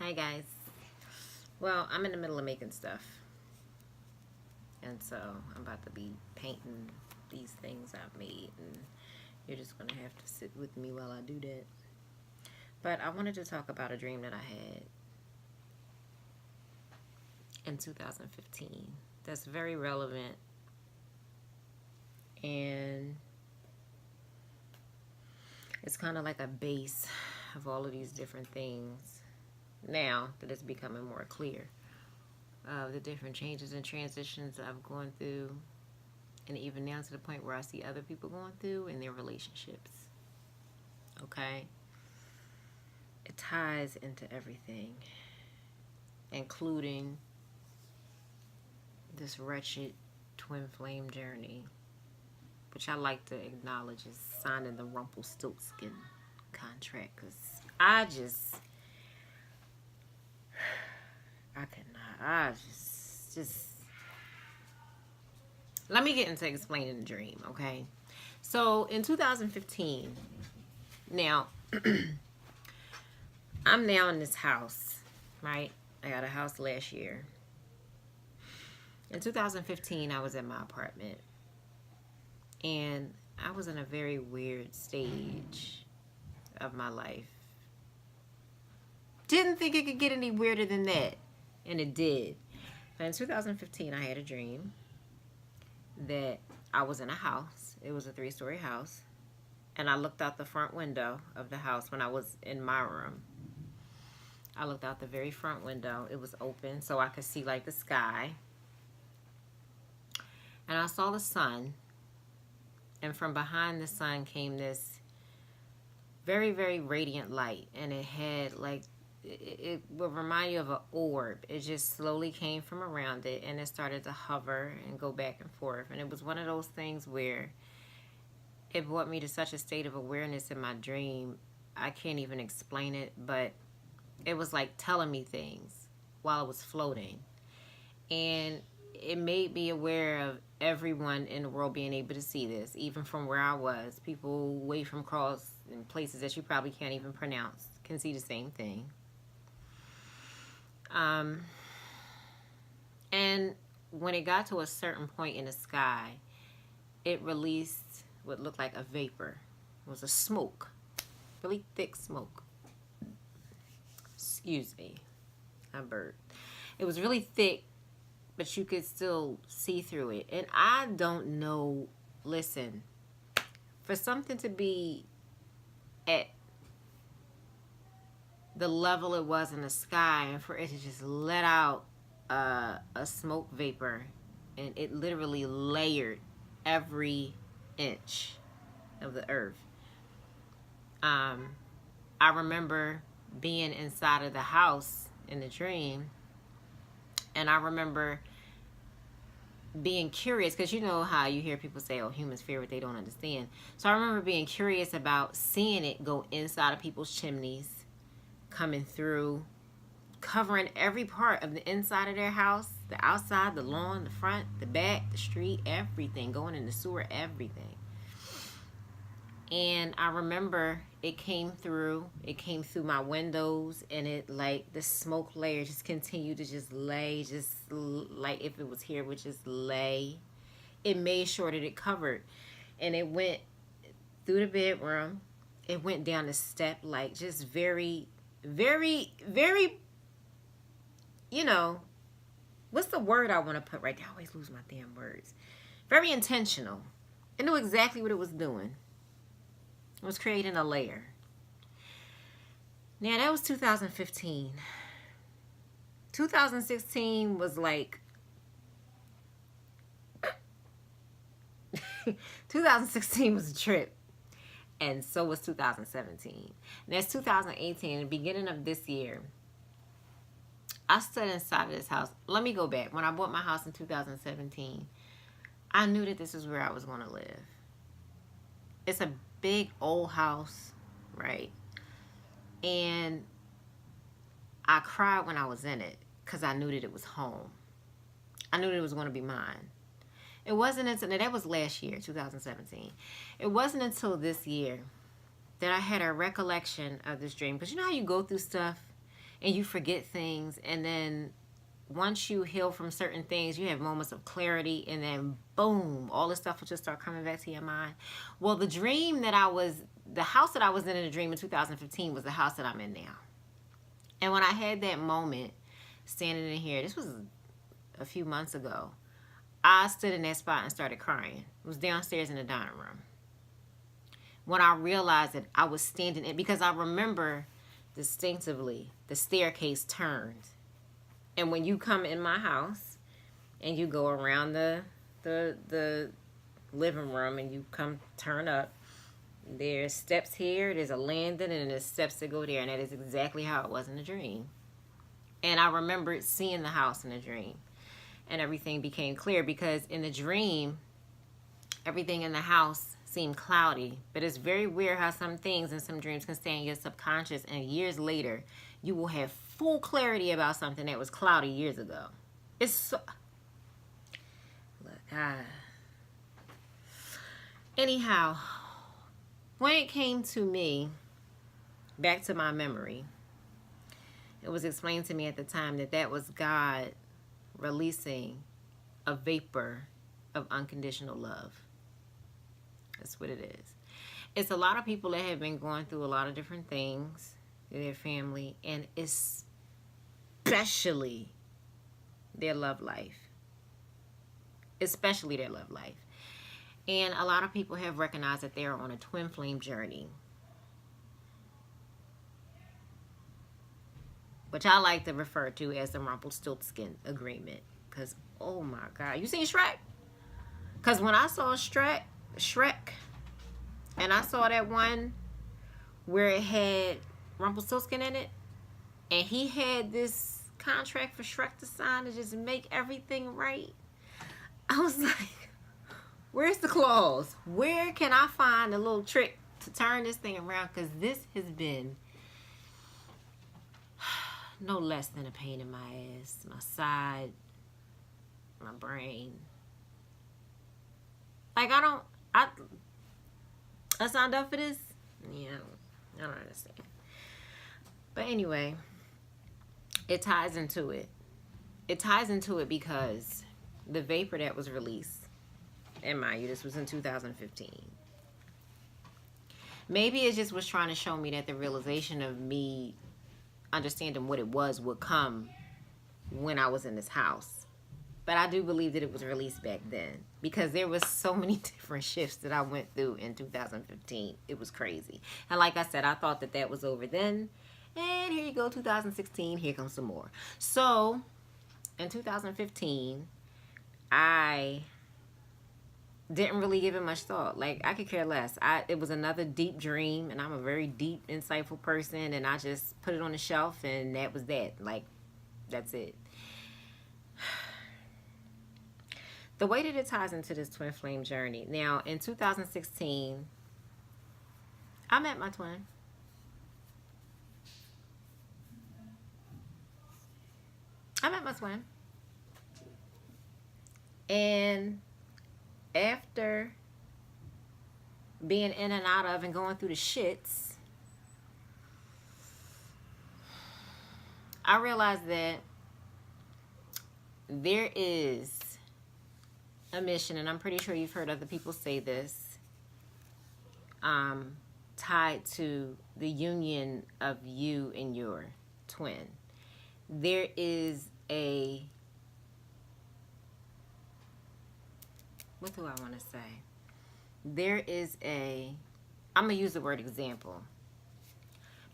Hi guys. Well, I'm in the middle of making stuff. And so I'm about to be painting these things I've made. And you're just going to have to sit with me while I do that. But I wanted to talk about a dream that I had in 2015 that's very relevant. And it's kind of like a base of all of these different things now that it's becoming more clear of the different changes and transitions I've gone through, and even now to the point where I see other people going through in their relationships. Okay? It ties into everything, including this wretched twin flame journey, which I like to acknowledge as signing the Rumpelstiltskin contract, because I just let me get into explaining the dream, okay? So in 2015, now I'm now in this house, right? I got a house last year. In 2015, I was in my apartment, and I was in a very weird stage of my life. Didn't think it could get any weirder than that, and it did. But in 2015, I had a dream that I was in a house. It was a 3-story house, and I looked out the front window of the house when I was in my room. I looked out the very front window. It was open, so I could see like the sky. And I saw the sun, and from behind the sun came this very, very radiant light, and it had like, it would remind you of an orb. It just slowly came from around it, and it started to hover and go back and forth. And it was one of those things where it brought me to such a state of awareness in my dream. I can't even explain it, but it was like telling me things while it was floating. And it made me aware of everyone in the world being able to see this, even from where I was. People way from across in places that you probably can't even pronounce can see the same thing. And when it got to a certain point in the sky, it released what looked like a vapor. It was a smoke, really thick smoke. Excuse me, I burped. It was really thick, but you could still see through it. And I don't know, listen, for something to be at the level it was in the sky, and for it to just let out a smoke vapor, and it literally layered every inch of the earth. I remember being inside of the house in the dream, and I remember being curious, because you know how you hear people say, oh, humans fear what they don't understand. So I remember being curious about seeing it go inside of people's chimneys, coming through, covering every part of the inside of their house, the outside, the lawn, the front, the back, the street, everything, going in the sewer, everything. And I remember it came through my windows, and it, like, the smoke layer just continued to just lay, just like if it was here, would just lay. It made sure that it covered, and it went through the bedroom. It went down the step, like just very, very, very, you know, what's the word I want to put right there? I always lose my damn words. Very intentional. It knew exactly what it was doing. It was creating a layer. Now, that was 2015. 2016 was like... 2016 was a trip. And so was 2017. And that's 2018, the beginning of this year. I stood inside of this house. Let me go back. When I bought my house in 2017, I knew that this is where I was going to live. It's a big old house, right? And I cried when I was in it, because I knew that it was home. I knew that it was going to be mine. It wasn't until, that was last year, 2017. It wasn't until this year that I had a recollection of this dream. Because you know how you go through stuff and you forget things, and then once you heal from certain things, you have moments of clarity, and then boom, all this stuff will just start coming back to your mind. Well, the house that I was in the dream in 2015 was the house that I'm in now. And when I had that moment standing in here, this was a few months ago, I stood in that spot and started crying. It was downstairs in the dining room. When I realized that I was standing in, because I remember distinctively the staircase turned. And when you come in my house and you go around the living room and you come turn up, there's steps here, there's a landing, and there's steps that go there. And that is exactly how it was in the dream. And I remember seeing the house in the dream. And everything became clear, because in the dream, everything in the house seemed cloudy. But it's very weird how some things in some dreams can stay in your subconscious, and years later, you will have full clarity about something that was cloudy years ago. It's so... Look, anyhow, when it came to me, back to my memory, it was explained to me at the time that that was God releasing a vapor of unconditional love. That's what it is. It's a lot of people that have been going through a lot of different things in their family, and especially their love life. Especially their love life. And a lot of people have recognized that they are on a twin flame journey, which I like to refer to as the Rumpelstiltskin agreement. Because, oh my God. You seen Shrek? Because when I saw Shrek, and I saw that one where it had Rumpelstiltskin in it, and he had this contract for Shrek to sign to just make everything right, I was like, where's the clause? Where can I find a little trick to turn this thing around? Because this has been no less than a pain in my ass, my side, my brain. Like, I signed up for this? Yeah, I don't understand. But anyway, it ties into it. It ties into it because the vapor that was released, and mind you, this was in 2015. Maybe it just was trying to show me that the realization of me understanding what it was would come when I was in this house. But I do believe that it was released back then, because there was so many different shifts that I went through in 2015. It was crazy. And like I said, I thought that that was over then. And here you go, 2016, here comes some more. So, in 2015, I didn't really give it much thought. Like, I could care less. It was another deep dream, and I'm a very deep, insightful person, and I just put it on the shelf, and that was that. Like, that's it. The way that it ties into this twin flame journey. Now, in 2016, I met my twin. And after being in and out of and going through the shits, I realized that there is a mission, and I'm pretty sure you've heard other people say this, tied to the union of you and your twin. There is a, what do I want to say? There is a, I'm going to use the word example,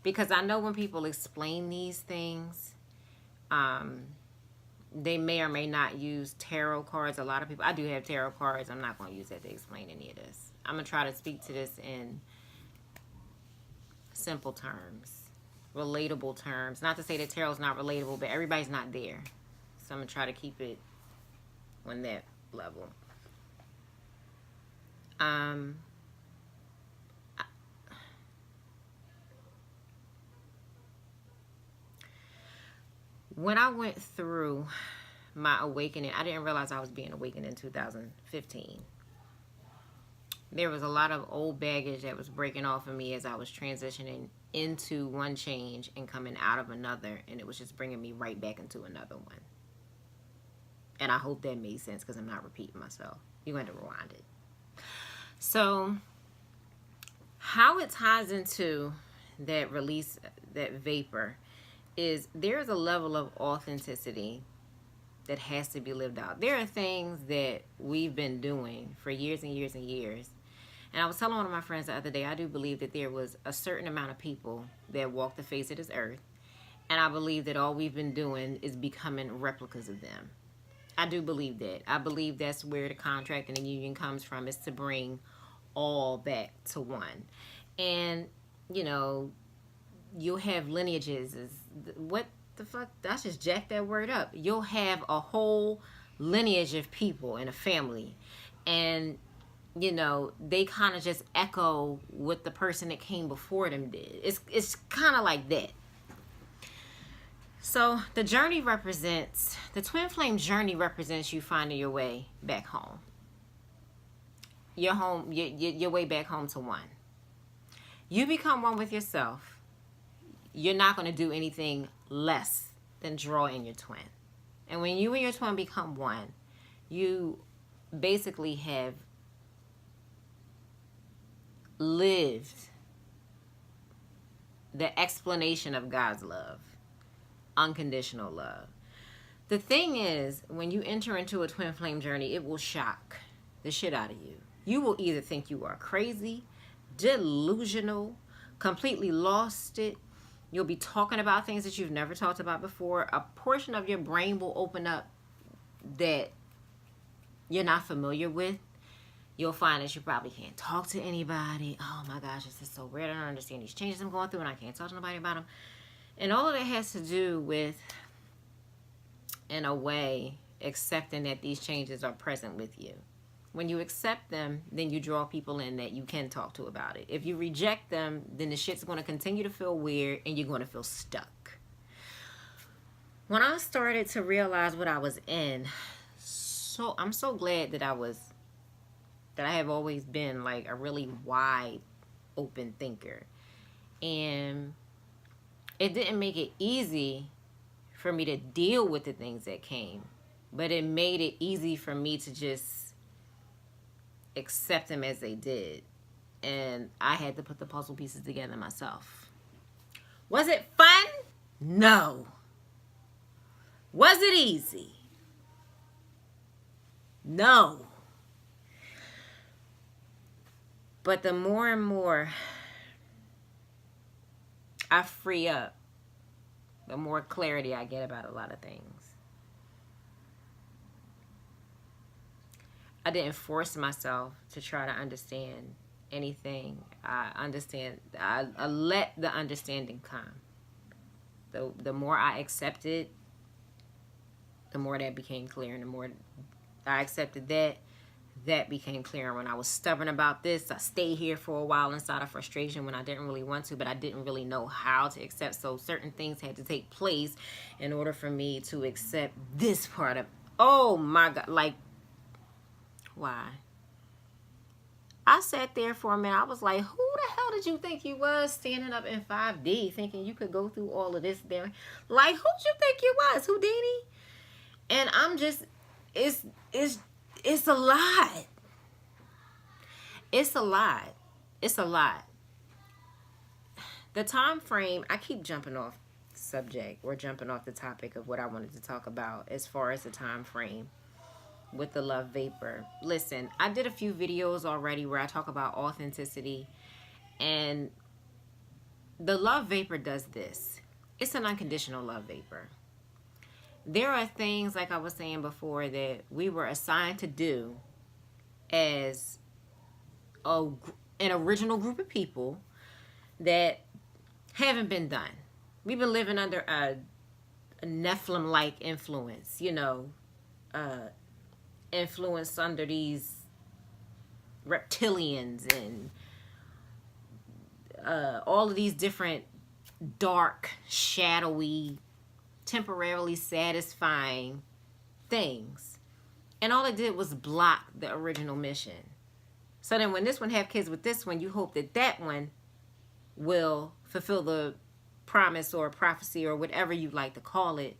because I know when people explain these things, they may or may not use tarot cards. A lot of people, I do have tarot cards. I'm not going to use that to explain any of this. I'm going to try to speak to this in simple terms, relatable terms. Not to say that tarot's not relatable, but everybody's not there. So I'm going to try to keep it on that level. When I went through my awakening, I didn't realize I was being awakened in 2015. There was a lot of old baggage that was breaking off of me as I was transitioning into one change and coming out of another, and it was just bringing me right back into another one. And I hope that made sense because I'm not repeating myself. You're going to rewind it. So how it ties into that release, that vapor, is there's a level of authenticity that has to be lived out. There are things that we've been doing for years and years and years. And I was telling one of my friends the other day, I do believe that there was a certain amount of people that walk the face of this earth. And I believe that all we've been doing is becoming replicas of them. I do believe that. I believe that's where the contract and the union comes from, is to bring all back to one. And, you know, you'll have lineages. What the fuck? I just jacked that word up. You'll have a whole lineage of people in a family. And, you know, they kind of just echo what the person that came before them did. It's kind of like that. So the journey represents, the twin flame journey represents you finding your way back home. Your home, your way back home to one. You become one with yourself. You're not going to do anything less than draw in your twin. And when you and your twin become one, you basically have lived the explanation of God's love. Unconditional love. The thing is, when you enter into a twin flame journey, it will shock the shit out of you. You will either think you are crazy, delusional, completely lost it. You'll be talking about things that you've never talked about before. A portion of your brain will open up that you're not familiar with. You'll find that you probably can't talk to anybody. Oh my gosh, this is so weird. I don't understand these changes I'm going through and I can't talk to nobody about them. And all of that has to do with, in a way, accepting that these changes are present with you. When you accept them, then you draw people in that you can talk to about it. If you reject them, then the shit's going to continue to feel weird and you're going to feel stuck. When I started to realize what I was in, I'm so glad that I have always been like a really wide open thinker. And it didn't make it easy for me to deal with the things that came, but it made it easy for me to just accept them as they did. And I had to put the puzzle pieces together myself. Was it fun? No. Was it easy? No. But the more and more I free up, the more clarity I get about a lot of things. I didn't force myself to try to understand anything. I let the understanding come. The more I accepted, the more that became clear. And the more I accepted that became clear. When I was stubborn about this, I stayed here for a while inside of frustration when I didn't really want to, but I didn't really know how to accept. So certain things had to take place in order for me to accept this part of, oh my God, like, why? I sat there for a minute. I was like, who the hell did you think you was standing up in 5D thinking you could go through all of this there? Like, who'd you think you was? Houdini? And I'm just, it's a lot. It's a lot. It's a lot. The time frame, I keep jumping off the subject or jumping off the topic of what I wanted to talk about as far as the time frame with the love vapor. Listen, I did a few videos already where I talk about authenticity, and the love vapor does this. It's an unconditional love vapor. There are things, like I was saying before, that we were assigned to do as an original group of people that haven't been done. We've been living under a Nephilim-like influence, influence under these reptilians and all of these different dark, shadowy, temporarily satisfying things. And all it did was block the original mission. So then when this one have kids with this one, you hope that that one will fulfill the promise or prophecy or whatever you like to call it,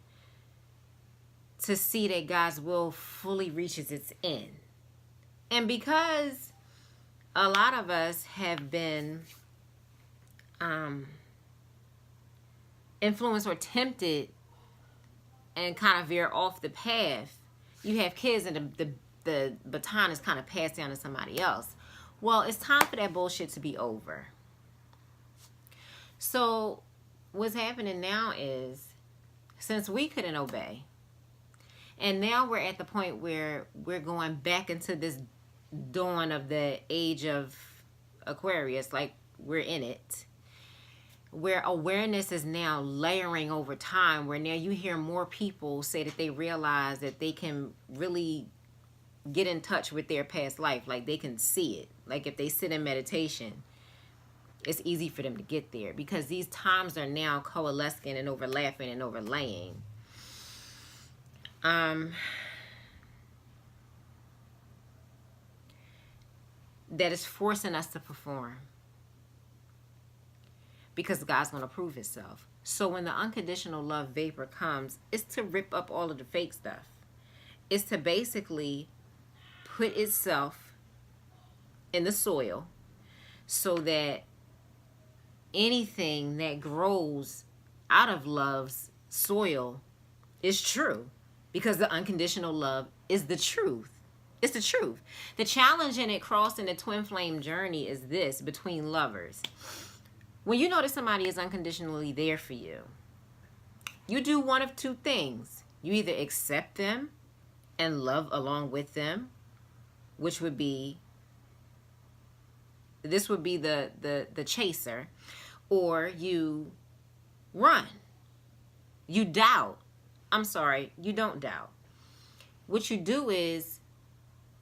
to see that God's will fully reaches its end. And because a lot of us have been influenced or tempted and kind of veer off the path, you have kids and the baton is kind of passed down to somebody else. Well, it's time for that bullshit to be over. So what's happening now is, since we couldn't obey, and now we're at the point where we're going back into this dawn of the age of Aquarius, like we're in it, where awareness is now layering over time, where now you hear more people say that they realize that they can really get in touch with their past life. Like they can see it. Like if they sit in meditation, it's easy for them to get there, because these times are now coalescing and overlapping and overlaying. That is forcing us to perform, because God's going to prove himself. So when the unconditional love vapor comes, it's to rip up all of the fake stuff. It's to basically put itself in the soil so that anything that grows out of love's soil is true, because the unconditional love is the truth. It's the truth. The challenge in it crossing the twin flame journey is this: between lovers. When you know that somebody is unconditionally there for you, you do one of two things. You either accept them and love along with them, which would be, this would be the chaser, or you run. You doubt. I'm sorry, you don't doubt. What you do is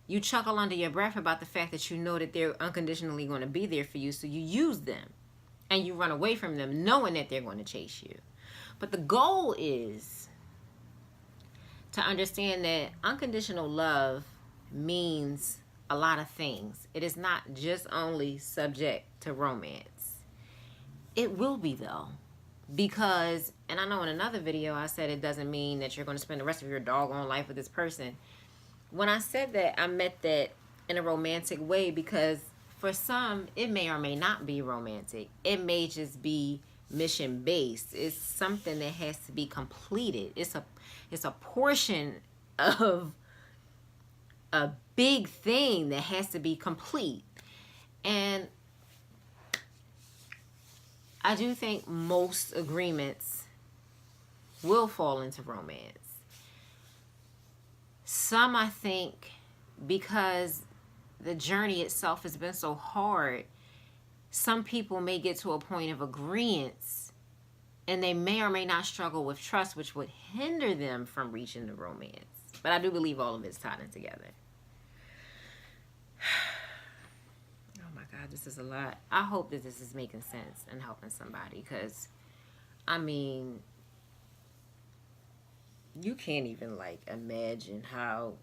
you chuckle under your breath about the fact that you know that they're unconditionally going to be there for you, so you use them and you run away from them knowing that they're going to chase you. But the goal is to understand that unconditional love means a lot of things. It is not just only subject to romance. It will be, though, because, and I know in another video I said it doesn't mean that you're going to spend the rest of your doggone life with this person. When I said that, I meant that in a romantic way, because for some, it may or may not be romantic. It may just be mission-based. It's something that has to be completed. It's a portion of a big thing that has to be complete. And I do think most agreements will fall into romance. Some, I think, because the journey itself has been so hard, some people may get to a point of agreement and they may or may not struggle with trust, which would hinder them from reaching the romance. But I do believe all of it's tied in together. Oh my God, this is a lot. I hope that this is making sense and helping somebody, because, I mean, you can't even, like, imagine how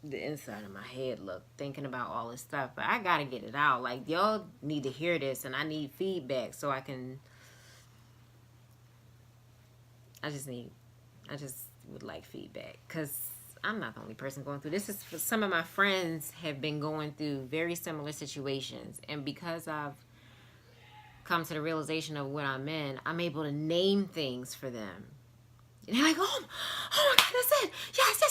the inside of my head looked thinking about all this stuff. But I gotta get it out. Like, y'all need to hear this, and I need feedback so I can, I just would like feedback, because I'm not the only person going through this. Is for some of my friends have been going through very similar situations, and because I've come to the realization of what I'm in, I'm able to name things for them. And they're like, oh my God, that's it. Yes.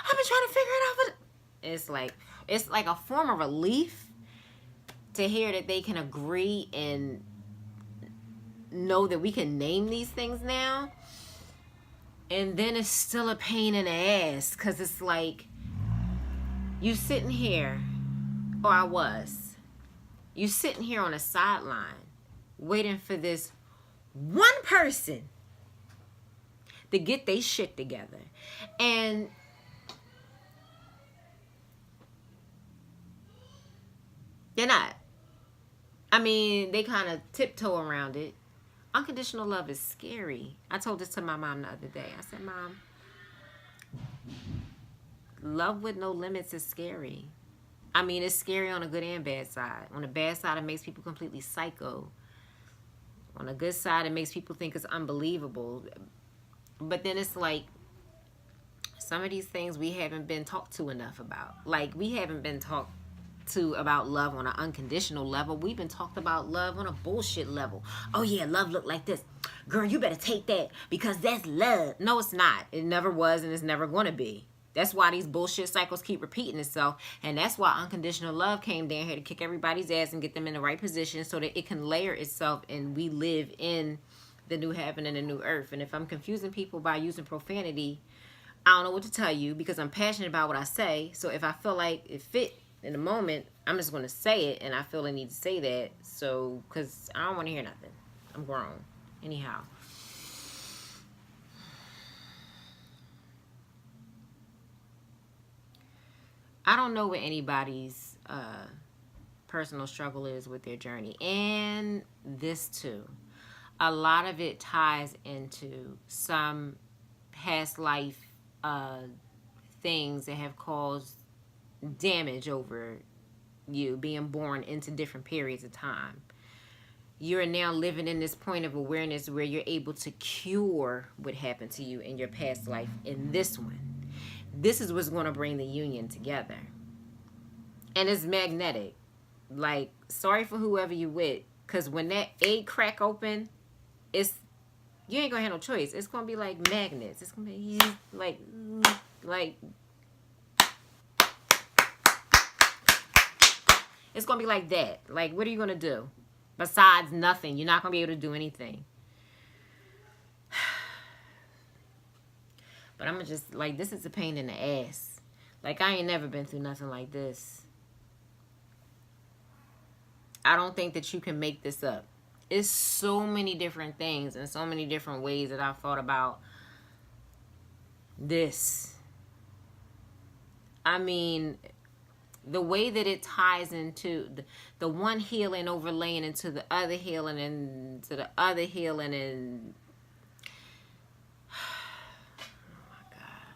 I've been trying to figure it out. But it's like a form of relief to hear that they can agree and know that we can name these things now. And then it's still a pain in the ass, because it's like, you sitting here, or I was, you sitting here on a sideline waiting for this one person to get their shit together. And they're not. I mean, they kind of tiptoe around it. Unconditional love is scary. I told this to my mom the other day. I said, Mom, love with no limits is scary. I mean, it's scary on a good and bad side. On the bad side, it makes people completely psycho. On the good side, it makes people think it's unbelievable. But then it's like, some of these things we haven't been talked to enough about. Like, we haven't been talked to about love on an unconditional level. We've been talked about love on a bullshit level. Oh yeah, love look like this. Girl, you better take that because that's love. No, it's not. It never was, and it's never going to be. That's why these bullshit cycles keep repeating itself. And that's why unconditional love came down here to kick everybody's ass and get them in the right position so that it can layer itself and we live in the new heaven and the new earth. And if I'm confusing people by using profanity, I don't know what to tell you because I'm passionate about what I say. So if I feel like it fit in the moment, I'm just going to say it, and I feel I need to say that. So, because I don't want to hear nothing. I'm grown. Anyhow. I don't know what anybody's personal struggle is with their journey. And this too. A lot of it ties into some past life things that have caused damage over you being born into different periods of time. You're now living in this point of awareness where you're able to cure what happened to you in your past life in this one. This is what's going to bring the union together. And it's magnetic. Like, sorry for whoever you with, because when that egg crack open, it's, you ain't going to have no choice. It's going to be like magnets. It's going to be like it's going to be like that. Like, what are you going to do? Besides nothing. You're not going to be able to do anything. But I'm just, like, this is a pain in the ass. Like, I ain't never been through nothing like this. I don't think that you can make this up. It's so many different things and so many different ways that I've thought about this. I mean, the way that it ties into the one healing overlaying into the other healing and to the other healing and oh my God,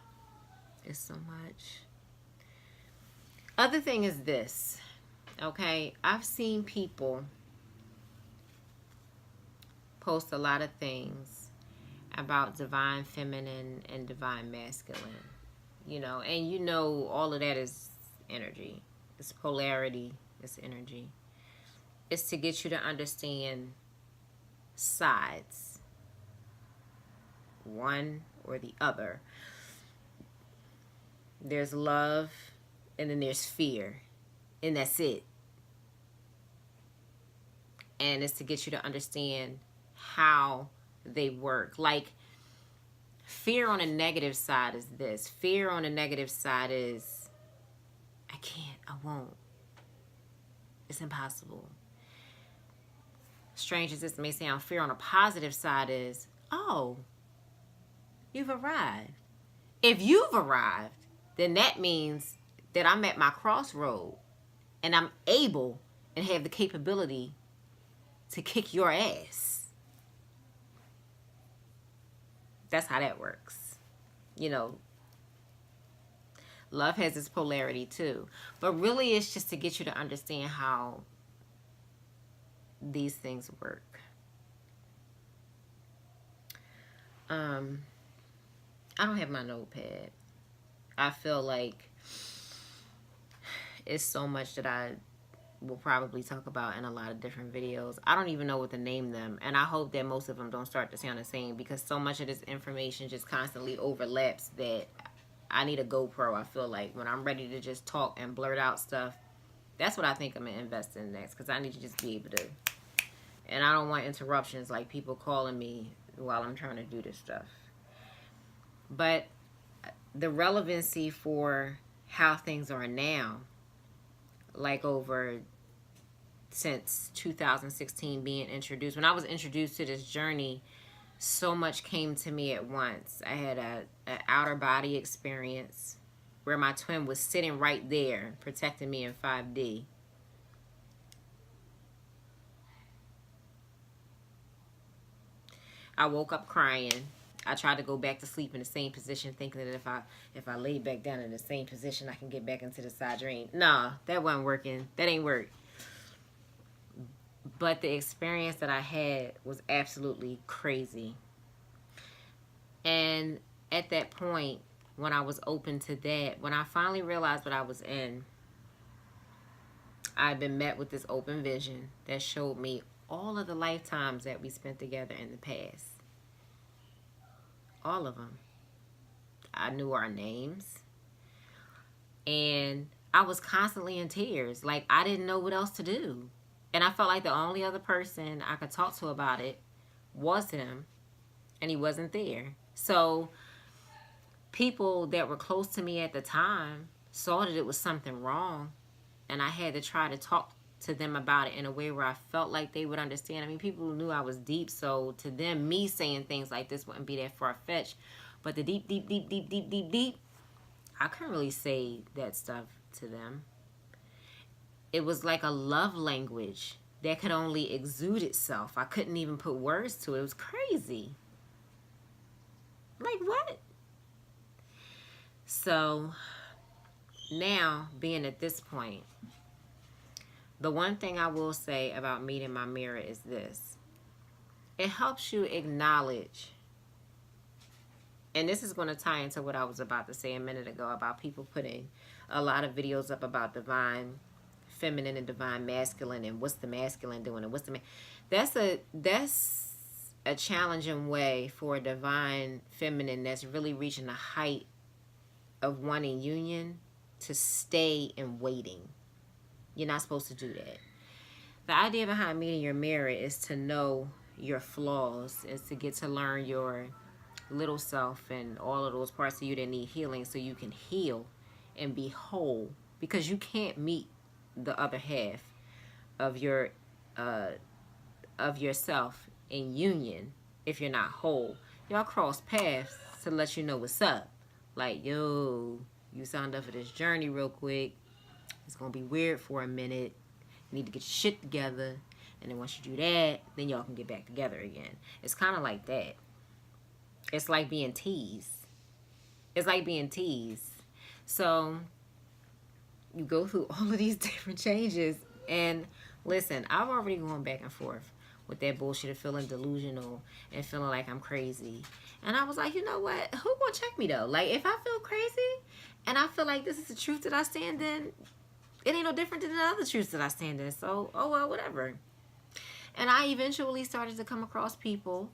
it's so much. Other thing is this, okay? I've seen people post a lot of things about divine feminine and divine masculine, you know, and you know all of that is energy. It's polarity. It's energy. It's to get you to understand sides, one or the other. There's love and then there's fear, and that's it. And it's to get you to understand how they work. Like, fear on a negative side is this. Fear on a negative side is, I can't, I won't. It's impossible. Strange as this may sound, fear on a positive side is, oh, you've arrived. If you've arrived, then that means that I'm at my crossroad and I'm able and have the capability to kick your ass. That's how that works. You know, love has its polarity too. But really it's just to get you to understand how these things work. I don't have my notepad. I feel like it's so much that I will probably talk about in a lot of different videos. I don't even know what to name them, and I hope that most of them don't start to sound the same because so much of this information just constantly overlaps that I need a GoPro. I feel like when I'm ready to just talk and blurt out stuff, that's what I think I'm going to invest in next, because I need to just be able to. And I don't want interruptions like people calling me while I'm trying to do this stuff. But the relevancy for how things are now, like over since 2016 being introduced. When I was introduced to this journey, so much came to me at once. I had an outer body experience where my twin was sitting right there protecting me in 5D. I woke up crying. I tried to go back to sleep in the same position, thinking that if I lay back down in the same position, I can get back into the side dream. Nah, that wasn't working. That ain't work. But the experience that I had was absolutely crazy. And at that point, when I was open to that, when I finally realized what I was in, I've been met with this open vision that showed me all of the lifetimes that we spent together in the past. All of them. I knew our names. And I was constantly in tears. Like, I didn't know what else to do. And I felt like the only other person I could talk to about it was him. And he wasn't there. So people that were close to me at the time saw that it was something wrong. And I had to try to talk to them about it in a way where I felt like they would understand. I mean, people knew I was deep, so to them, me saying things like this wouldn't be that far-fetched. But the deep, deep, deep, deep, deep, deep, deep, I couldn't really say that stuff to them. It was like a love language that could only exude itself. I couldn't even put words to it. It was crazy. Like, what? So now, being at this point, the one thing I will say about meeting my mirror is this. It helps you acknowledge, and this is going to tie into what I was about to say a minute ago about people putting a lot of videos up about divine feminine and divine masculine and what's the masculine doing and what's the that's a challenging way for a divine feminine that's really reaching the height of wanting union to stay in waiting. You're not supposed to do that. The idea behind meeting your mirror is to know your flaws, is to get to learn your little self and all of those parts of you that need healing so you can heal and be whole, because you can't meet the other half of your of yourself in union if you're not whole. Y'all cross paths to let you know what's up. Like, yo, you signed up for this journey real quick. It's gonna be weird for a minute. You need to get your shit together, and then once you do that, then y'all can get back together again. It's kind of like that. It's like being teased. It's like being teased. So you go through all of these different changes, and listen, I've already gone back and forth with that bullshit of feeling delusional and feeling like I'm crazy. And I was like, you know what? Who gonna check me though? Like, if I feel crazy and I feel like this is the truth that I stand in, it ain't no different than the other truths that I stand in. So, oh well, whatever. And I eventually started to come across people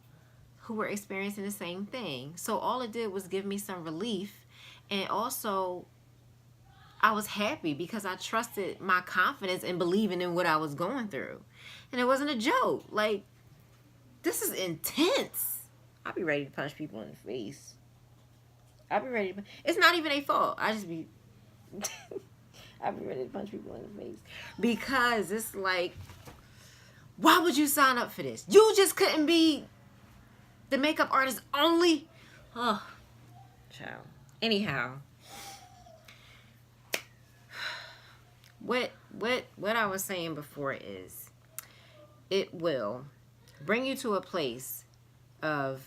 who were experiencing the same thing. So all it did was give me some relief. And also, I was happy because I trusted my confidence in believing in what I was going through. And it wasn't a joke. Like, this is intense. I'll be ready to punch people in the face. I'll be ready to... It's not even their fault. I just be... I'll be ready to punch people in the face. Because it's like, why would you sign up for this? You just couldn't be the makeup artist only? Oh, child. Anyhow, what I was saying before is, it will bring you to a place of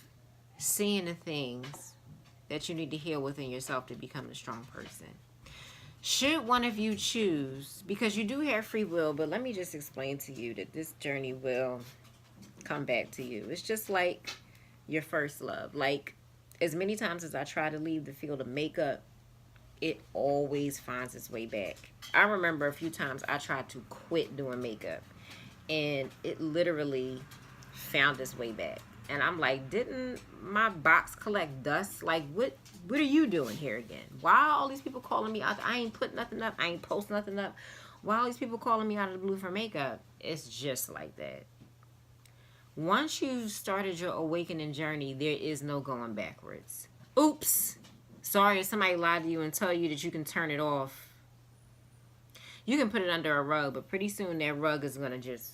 seeing the things that you need to heal within yourself to become a strong person. Should one of you choose, because you do have free will, but let me just explain to you that this journey will come back to you. It's just like your first love. Like, as many times as I try to leave the field of makeup, it always finds its way back. I remember a few times I tried to quit doing makeup, and it literally found its way back. And I'm like, didn't my box collect dust? Like, what are you doing here again? Why are all these people calling me out? I ain't put nothing up. I ain't post nothing up. Why are all these people calling me out of the blue for makeup? It's just like that. Once you've started your awakening journey, there is no going backwards. Oops. Sorry if somebody lied to you and tell you that you can turn it off. You can put it under a rug, but pretty soon that rug is going to just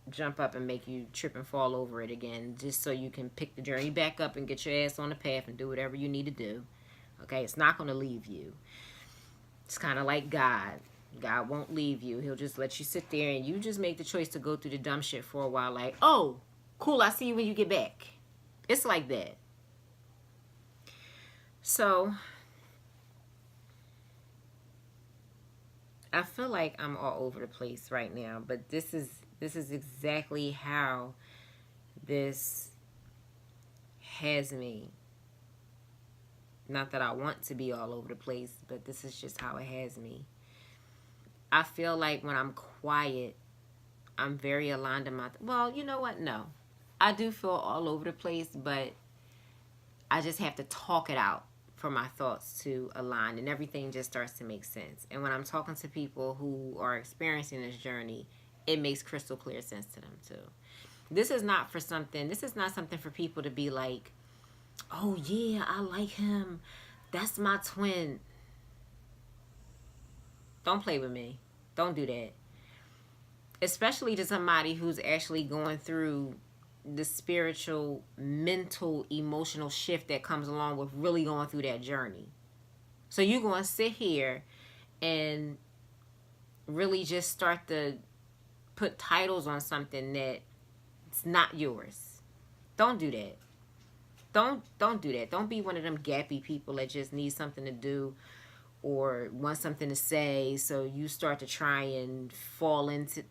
jump up and make you trip and fall over it again, just so you can pick the journey back up and get your ass on the path and do whatever you need to do. Okay, it's not going to leave you. It's kind of like God. God won't leave you. He'll just let you sit there and you just make the choice to go through the dumb shit for a while, like, oh, cool, I'll see you when you get back. It's like that. So I feel like I'm all over the place right now, but this is This is exactly how this has me. Not that I want to be all over the place, but this is just how it has me. I feel like when I'm quiet, I'm very aligned in my... Well, you know what? No. I do feel all over the place, but I just have to talk it out for my thoughts to align, and everything just starts to make sense. And when I'm talking to people who are experiencing this journey, it makes crystal clear sense to them too. This is not something for people to be like, oh yeah, I like him, that's my twin. Don't play with me. Don't do that. Especially to somebody who's actually going through the spiritual, mental, emotional shift that comes along with really going through that journey. So you're going to sit here and really just start to put titles on something that it's not yours. Don't do that. Don't do that. Don't be one of them gappy people that just need something to do or want something to say, so you start to try and fall into...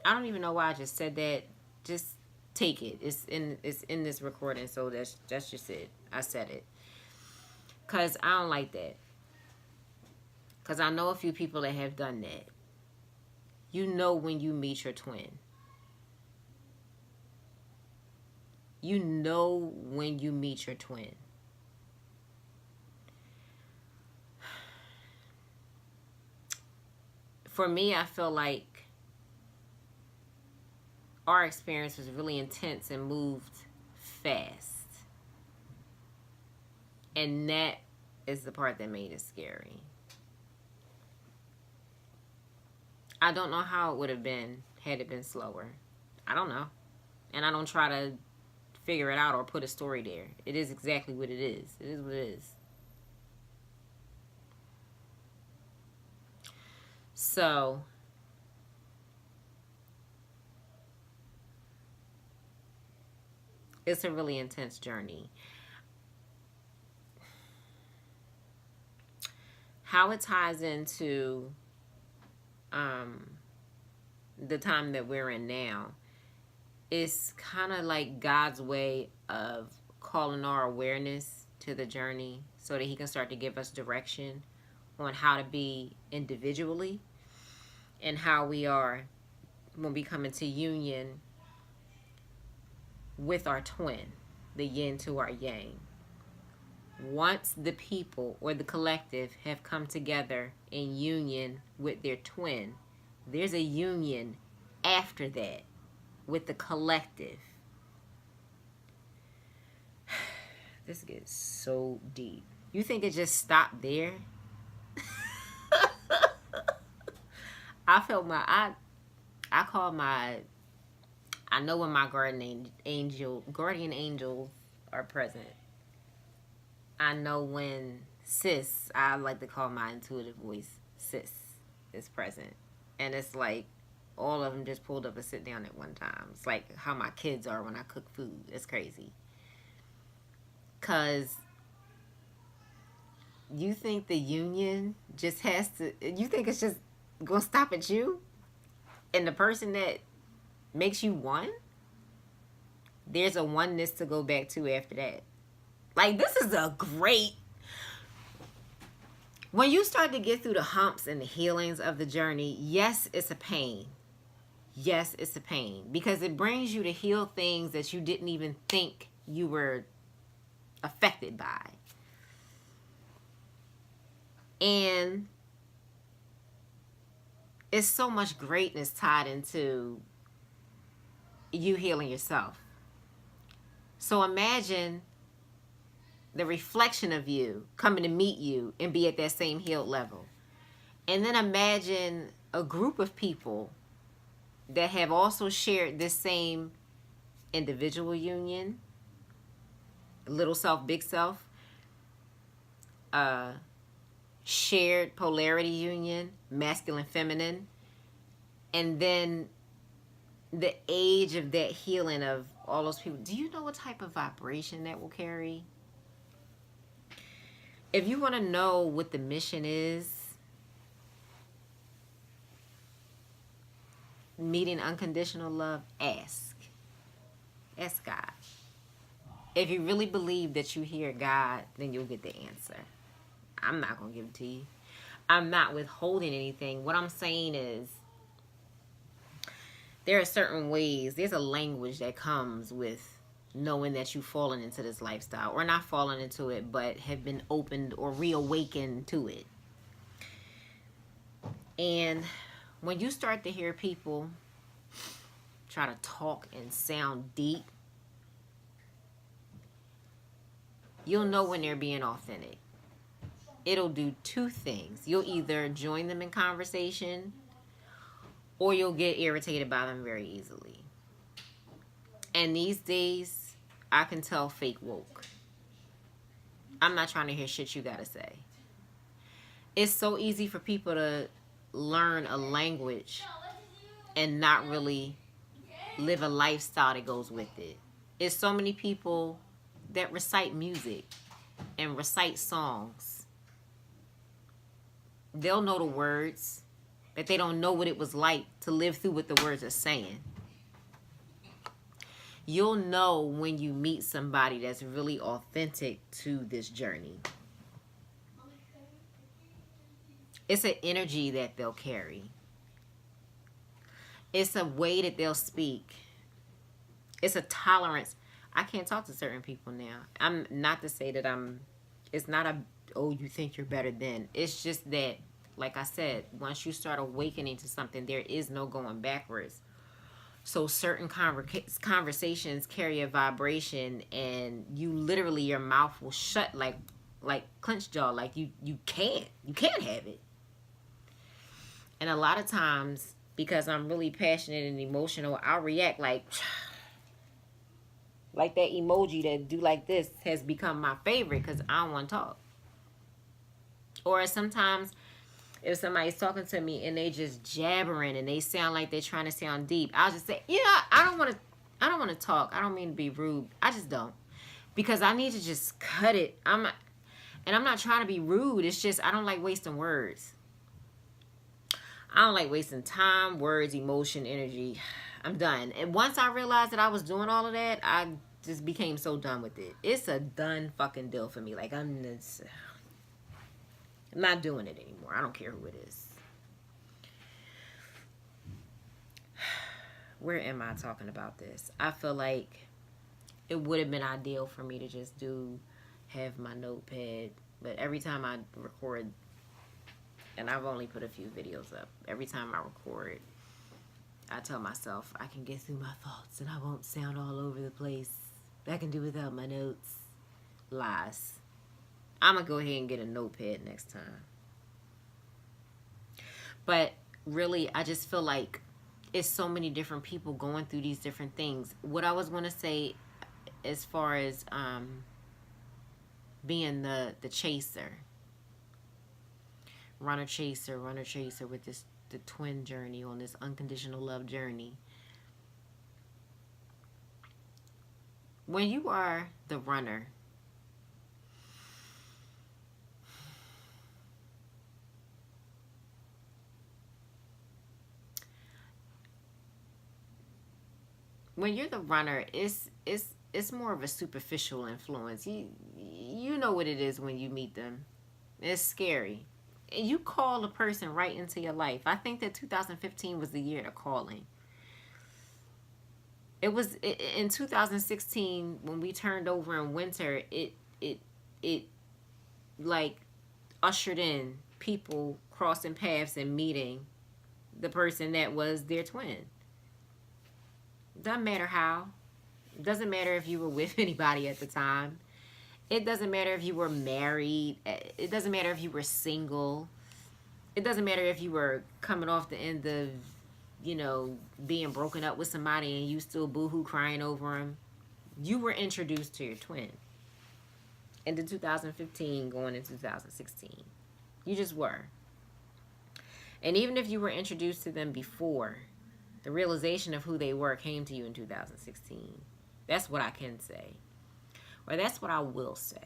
I don't even know why I just said that. Just take it. It's in this recording, so that's just it. I said it. Cause I don't like that. Cause I know a few people that have done that. You know when you meet your twin. You know when you meet your twin. For me, I feel like our experience was really intense and moved fast. And that is the part that made it scary. I don't know how it would have been had it been slower. I don't know. And I don't try to figure it out or put a story there. It is exactly what it is. It is what it is. So, it's a really intense journey. How it ties into the time that we're in now is kind of like God's way of calling our awareness to the journey so that he can start to give us direction on how to be individually and how we are when we come into union with our twin, the yin to our yang. Once the people or the collective have come together in union with their twin, there's a union after that with the collective. This gets so deep. You think it just stopped there? I felt I call my... I know when my guardian angels are present. I know when sis, I like to call my intuitive voice sis, is present. And it's like all of them just pulled up and sit down at one time. It's like how my kids are when I cook food. It's crazy. Because you think the union just has to... You think it's just going to stop at you? And the person that makes you one? There's a oneness to go back to after that. Like, this is a great... When you start to get through the humps and the healings of the journey, yes, it's a pain. Yes, it's a pain. Because it brings you to heal things that you didn't even think you were affected by. And it's so much greatness tied into you healing yourself. So imagine the reflection of you coming to meet you and be at that same healed level. And then imagine a group of people that have also shared this same individual union, little self, big self, shared polarity union, masculine, feminine, and then the age of that healing of all those people. Do you know what type of vibration that will carry? If you want to know what the mission is, needing unconditional love, ask. Ask God. If you really believe that you hear God, then you'll get the answer. I'm not going to give it to you. I'm not withholding anything. What I'm saying is, there are certain ways, there's a language that comes with knowing that you've fallen into this lifestyle, or not fallen into it, but have been opened or reawakened to it. And when you start to hear people try to talk and sound deep, you'll know when they're being authentic. It'll do two things. You'll either join them in conversation, or you'll get irritated by them very easily. And these days, I can tell fake woke. I'm not trying to hear shit you gotta say. It's so easy for people to learn a language and not really live a lifestyle that goes with it. It's so many people that recite music and recite songs. They'll know the words, but they don't know what it was like to live through what the words are saying. You'll know when you meet somebody that's really authentic to this journey. It's an energy that they'll carry. It's a way that they'll speak. It's a tolerance. I can't talk to certain people now. I'm not to say that it's not oh, you think you're better than. It's just that, like I said, once you start awakening to something, there is no going backwards. So certain conversations carry a vibration, and you literally, your mouth will shut like clenched jaw, like you can't have it. And a lot of times, because I'm really passionate and emotional, I'll react like that emoji that do like this has become my favorite because I don't want to talk. Or sometimes if somebody's talking to me and they just jabbering and they sound like they're trying to sound deep, I'll just say, yeah, I don't want to talk. I don't mean to be rude. I just don't. Because I need to just cut it. I'm not trying to be rude. It's just I don't like wasting words. I don't like wasting time, words, emotion, energy. I'm done. And once I realized that I was doing all of that, I just became so done with it. It's a done fucking deal for me. Like, I'm not doing it anymore. I don't care who it is. Where am I talking about this? I feel like it would have been ideal for me to just have my notepad. But every time I record, and I've only put a few videos up, every time I record, I tell myself I can get through my thoughts and I won't sound all over the place. I can do without my notes. Lies. I'm going to go ahead and get a notepad next time. But really, I just feel like it's so many different people going through these different things. What I was going to say as far as being the chaser. Runner chaser with the twin journey, on this unconditional love journey. When you are the runner, it's more of a superficial influence. You know what it is when you meet them. It's scary. You call a person right into your life. I think that 2015 was the year of calling. It was in 2016 when we turned over in winter. It like ushered in people crossing paths and meeting the person that was their twin. Doesn't matter how. It doesn't matter if you were with anybody at the time. It doesn't matter if you were married. It doesn't matter if you were single. It doesn't matter if you were coming off the end of, being broken up with somebody and you still boohoo crying over him. You were introduced to your twin. In 2015 going into 2016. You just were. And even if you were introduced to them before, the realization of who they were came to you in 2016. That's what I can say. Or that's what I will say.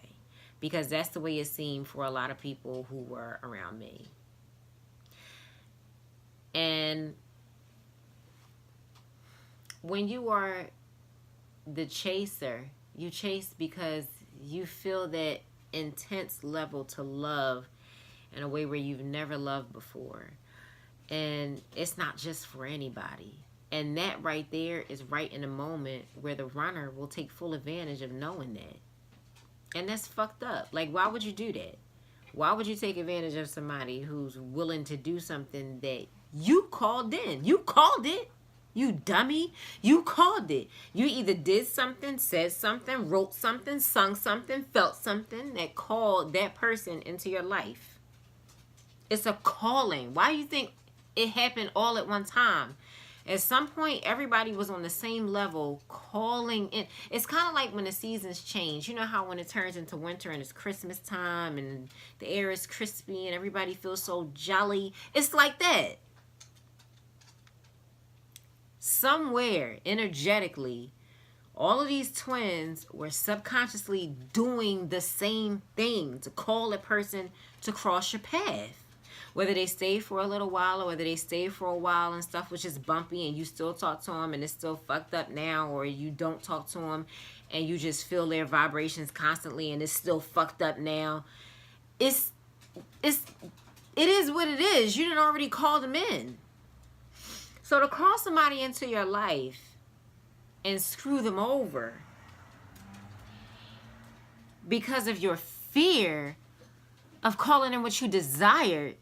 Because that's the way it seemed for a lot of people who were around me. And when you are the chaser, you chase because you feel that intense level to love in a way where you've never loved before. And it's not just for anybody. And that right there is right in the moment where the runner will take full advantage of knowing that. And that's fucked up. Like, why would you do that? Why would you take advantage of somebody who's willing to do something that you called in? You called it. You dummy. You called it. You either did something, said something, wrote something, sung something, felt something that called that person into your life. It's a calling. Why do you think it happened all at one time? At some point, everybody was on the same level calling in. It's kind of like when the seasons change. You know how when it turns into winter and it's Christmas time and the air is crispy and everybody feels so jolly? It's like that. Somewhere, energetically, all of these twins were subconsciously doing the same thing to call a person to cross your path. Whether they stay for a little while or whether they stay for a while and stuff was just bumpy and you still talk to them and it's still fucked up now, or you don't talk to them and you just feel their vibrations constantly and it's still fucked up now. It is what it is. You didn't already call them in. So to call somebody into your life and screw them over because of your fear of calling in what you desired,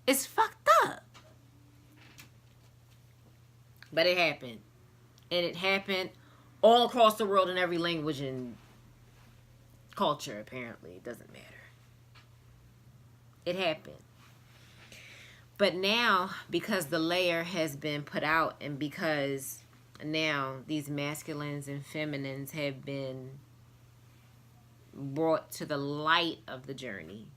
it's fucked up. But it happened. And it happened all across the world in every language and culture, apparently. It doesn't matter. It happened. But now, because the layer has been put out and because now these masculines and feminines have been brought to the light of the journey,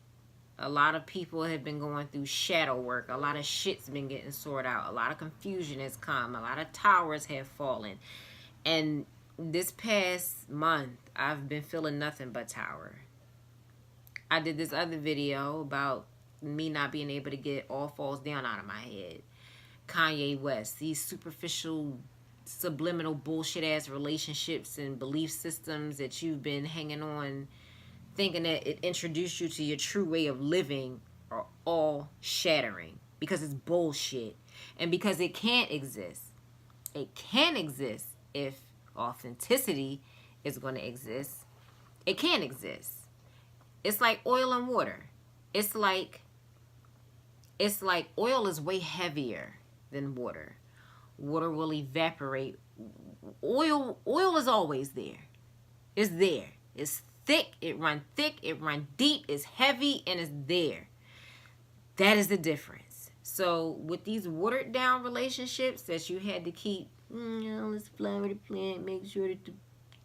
a lot of people have been going through shadow work. A lot of shit's been getting sorted out. A lot of confusion has come. A lot of towers have fallen. And this past month, I've been feeling nothing but tower. I did this other video about me not being able to get All Falls Down out of my head. Kanye West. These superficial, subliminal, bullshit-ass relationships and belief systems that you've been hanging on thinking that it introduced you to your true way of living are all shattering because it's bullshit and because it can't exist. It can exist if authenticity is going to exist. It can't exist. It's like oil and water. It's like oil is way heavier than water. Water will evaporate. Oil is always there. It's there. It's thick, it run deep, it's heavy, and it's there. That is the difference. So with these watered down relationships that you had to keep, let's flower the plant, make sure that the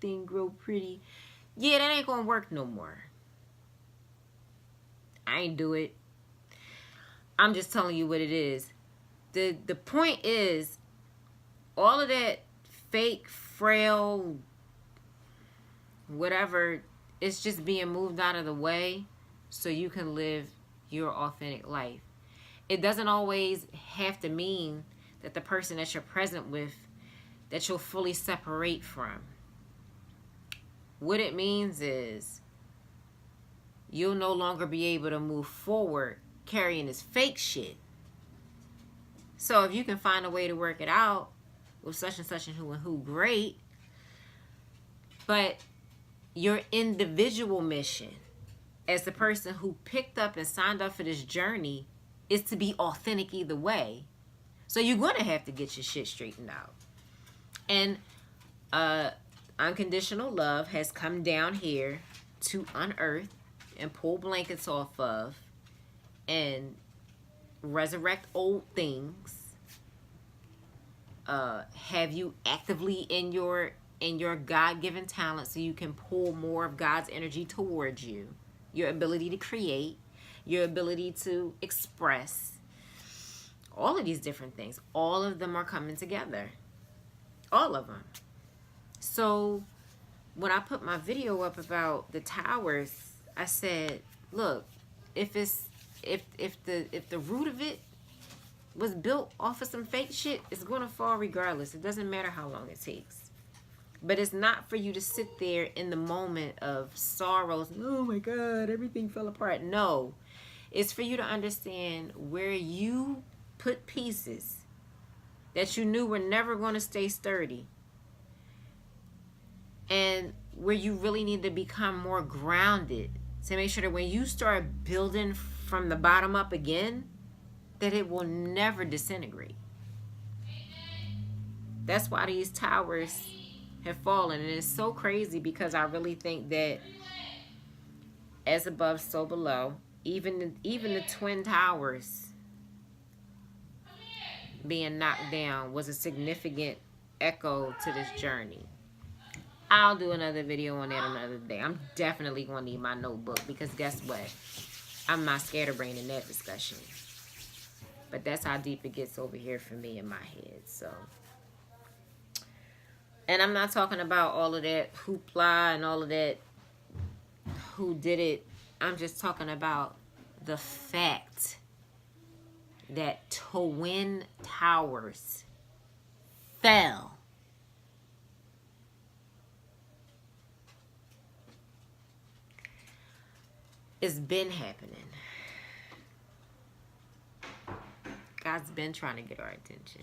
thing grow pretty. Yeah, that ain't gonna work no more. I ain't do it. I'm just telling you what it is. The point is, all of that fake, frail, whatever, it's just being moved out of the way so you can live your authentic life. It doesn't always have to mean that the person that you're present with, that you'll fully separate from. What it means is you'll no longer be able to move forward carrying this fake shit. So if you can find a way to work it out with such and such and who, great. But your individual mission as the person who picked up and signed up for this journey is to be authentic either way. So you're going to have to get your shit straightened out. And unconditional love has come down here to unearth and pull blankets off of and resurrect old things. Have you actively in your God-given talent so you can pull more of God's energy towards you. Your ability to create, your ability to express, all of these different things. All of them are coming together. All of them. So when I put my video up about the towers, I said, look, if the root of it was built off of some fake shit is going to fall regardless. It doesn't matter how long it takes. But it's not for you to sit there in the moment of sorrows. Oh my God, everything fell apart. No. It's for you to understand where you put pieces that you knew were never going to stay sturdy. And where you really need to become more grounded to make sure that when you start building from the bottom up again, that it will never disintegrate. That's why these towers have fallen. And it's so crazy because I really think that as above, so below, even the Twin Towers being knocked down was a significant echo to this journey. I'll do another video on that another day. I'm definitely going to need my notebook because guess what? I'm not scatterbrained in that discussion. But that's how deep it gets over here for me in my head. So, and I'm not talking about all of that hoopla and all of that who did it. I'm just talking about the fact that Twin Towers fell. It's been happening. God's been trying to get our attention.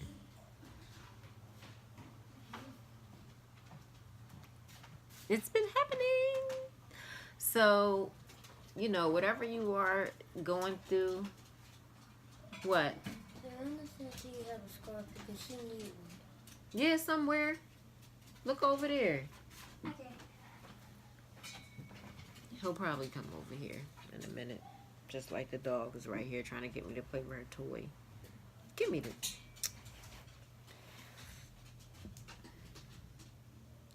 It's been happening. So, you know, whatever you are going through, what? Anna said she have a scarf because she needs one. Yeah, somewhere. Look over there. Okay. He'll probably come over here in a minute. Just like the dog is right here trying to get me to play with her toy. Give me the...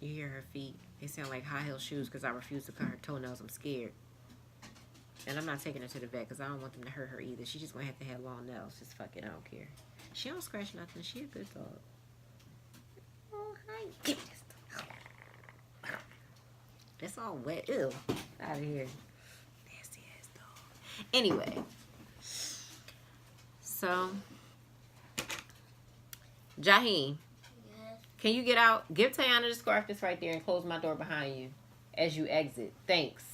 You hear her feet? They sound like high heel shoes because I refuse to cut her toenails. I'm scared. And I'm not taking her to the vet because I don't want them to hurt her either. She's just going to have long nails. Just fuck it. I don't care. She don't scratch nothing. She a good dog. Oh, hi. Give me this dog. That's all wet. Ew. Out of here. Nasty ass dog. Anyway. So. Jaheem. Yes. Can you get out? Give Tayana the scarf that's right there and close my door behind you as you exit. Thanks.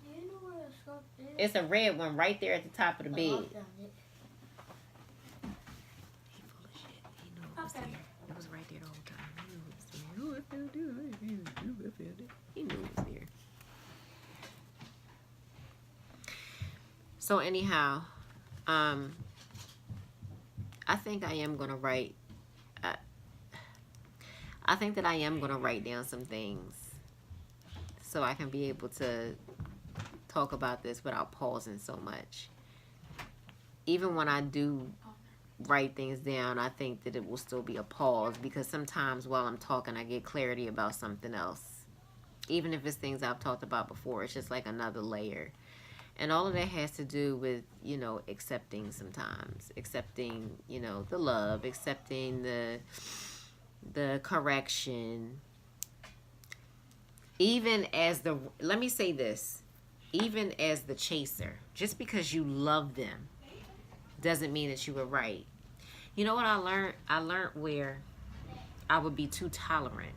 Do you know where the scarf is? It's a red one right there at the top of the bed. I found it. He full of shit. He knew it was Okay. there. It was right there the whole time. He knew it was there. Oh, I found it. He knew it was there. So anyhow, I think I am gonna write. I think that I am gonna write down some things so I can be able to talk about this without pausing so much. Even when I do write things down, I think that it will still be a pause because sometimes while I'm talking, I get clarity about something else. Even if it's things I've talked about before, it's just like another layer. And all of that has to do with, you know, accepting sometimes. Accepting, you know, the love, accepting the correction. Even as the, let me say this, even as the chaser, just because you love them doesn't mean that you were right. You know what I learned? I learned where I would be too tolerant.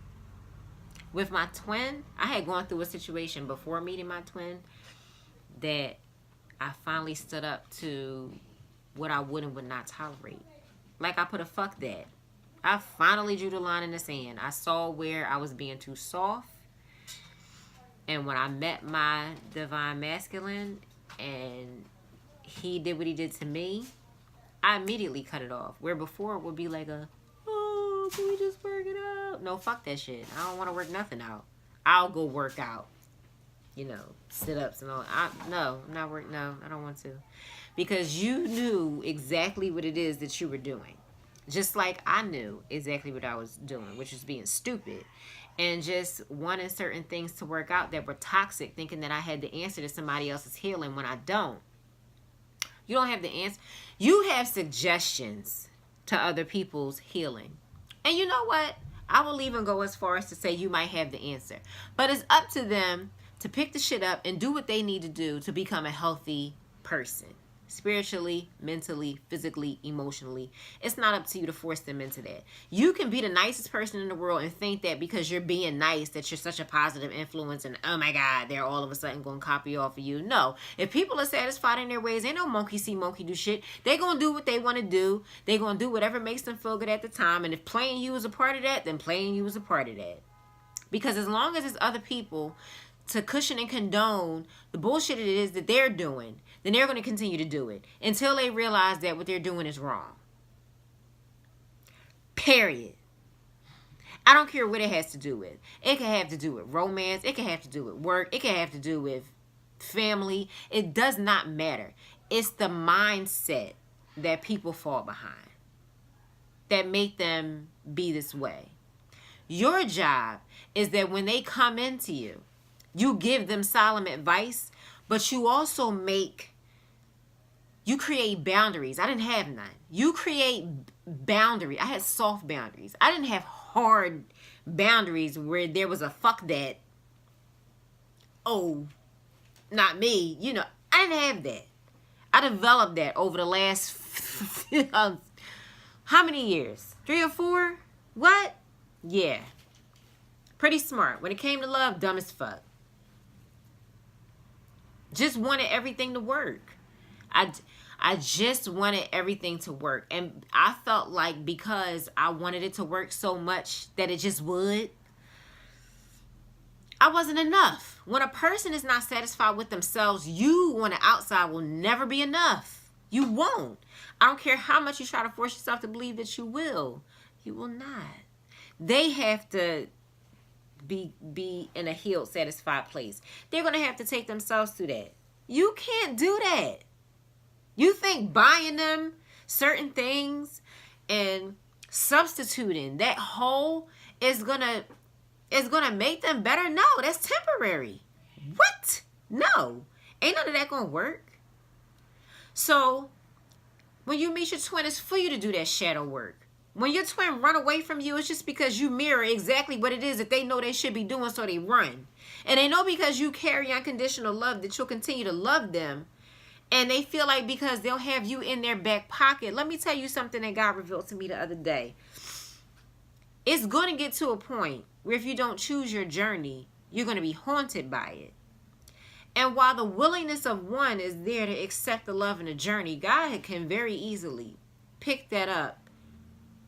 With my twin, I had gone through a situation before meeting my twin that I finally stood up to what I would and would not tolerate. Like I put a fuck that. I finally drew the line in the sand. I saw where I was being too soft. And when I met my divine masculine and he did what he did to me, I immediately cut it off. Where before it would be like a, oh, can we just work it out? No, fuck that shit. I don't want to work nothing out. I'll go work out. You know, sit-ups and all. No, I'm not working. No, I don't want to. Because you knew exactly what it is that you were doing. Just like I knew exactly what I was doing, which was being stupid. And just wanting certain things to work out that were toxic, thinking that I had the answer to somebody else's healing when I don't. You don't have the answer. You have suggestions to other people's healing. And you know what? I will even go as far as to say you might have the answer. But it's up to them to pick the shit up and do what they need to do to become a healthy person. spiritually, mentally, physically, emotionally. It's not up to you to force them into that. You can be the nicest person in the world and think that because you're being nice that you're such a positive influence and oh my God, they're all of a sudden going to copy off of you. No. If people are satisfied in their ways, ain't no monkey see, monkey do shit. They're going to do what they want to do. They're going to do whatever makes them feel good at the time. And if playing you is a part of that, then playing you is a part of that. Because as long as it's other people to cushion and condone the bullshit it is that they're doing, then they're going to continue to do it until they realize that what they're doing is wrong. Period. I don't care what it has to do with. It can have to do with romance. It can have to do with work. It can have to do with family. It does not matter. It's the mindset that people fall behind that make them be this way. Your job is that when they come into you, you give them solemn advice, but you also you create boundaries. I didn't have none. You create boundaries. I had soft boundaries. I didn't have hard boundaries where there was a fuck that. Oh, not me. You know, I didn't have that. I developed that over the last, how many years? 3 or 4? What? Yeah. Pretty smart. When it came to love, dumb as fuck. Just wanted everything to work. I just wanted everything to work. And I felt like because I wanted it to work so much that it just would, I wasn't enough. When a person is not satisfied with themselves, you on the outside will never be enough. You won't. I don't care how much you try to force yourself to believe that you will. You will not. They have to be in a healed, satisfied place. They're going to have to take themselves through that. You can't do that. You think buying them certain things and substituting that whole is gonna make them better? No, that's temporary. What? No. Ain't none of that gonna work. So when you meet your twin, it's for you to do that shadow work. When your twin run away from you, it's just because you mirror exactly what it is that they know they should be doing, so they run. And they know because you carry unconditional love that you'll continue to love them. And they feel like because they'll have you in their back pocket. Let me tell you something that God revealed to me the other day. It's going to get to a point where if you don't choose your journey, you're going to be haunted by it. And while the willingness of one is there to accept the love and the journey, God can very easily pick that up.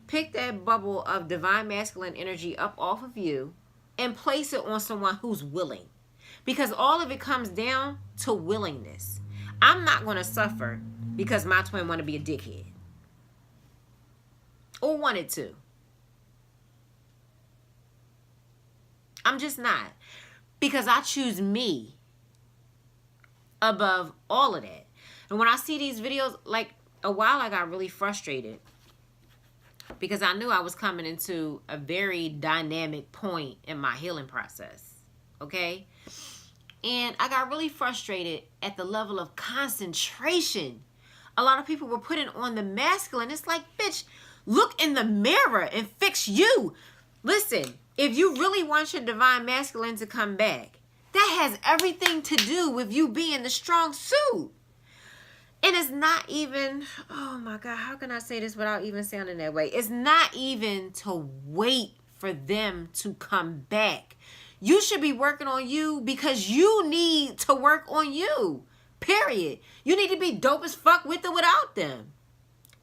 Pick that bubble of divine masculine energy up off of you and place it on someone who's willing. Because all of it comes down to willingness. I'm not going to suffer because my twin want to be a dickhead. Or wanted to. I'm just not. Because I choose me above all of that. And when I see these videos, like a while I got really frustrated. Because I knew I was coming into a very dynamic point in my healing process. Okay? And I got really frustrated at the level of concentration a lot of people were putting on the masculine. It's like, bitch, look in the mirror and fix you. Listen, if you really want your divine masculine to come back, that has everything to do with you being the strong suit. And it's not even, oh my God, how can I say this without even sounding that way? It's not even to wait for them to come back. You should be working on you because you need to work on you. Period. You need to be dope as fuck with or without them.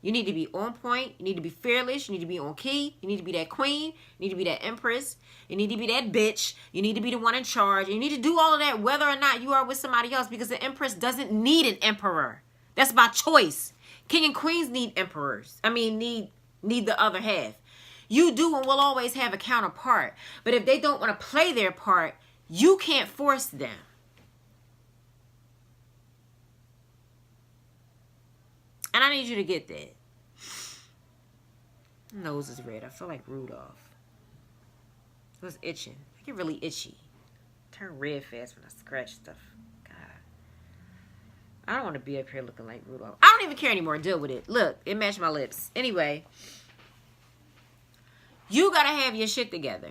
You need to be on point. You need to be fearless. You need to be on key. You need to be that queen. You need to be that empress. You need to be that bitch. You need to be the one in charge. You need to do all of that whether or not you are with somebody else, because the empress doesn't need an emperor. That's by choice. King and queens need emperors. Need the other half. You do and will always have a counterpart. But if they don't want to play their part, you can't force them. And I need you to get that. Nose is red. I feel like Rudolph. It was itching. I get really itchy. Turn red fast when I scratch stuff. God. I don't want to be up here looking like Rudolph. I don't even care anymore. Deal with it. Look, it matched my lips. Anyway. You got to have your shit together.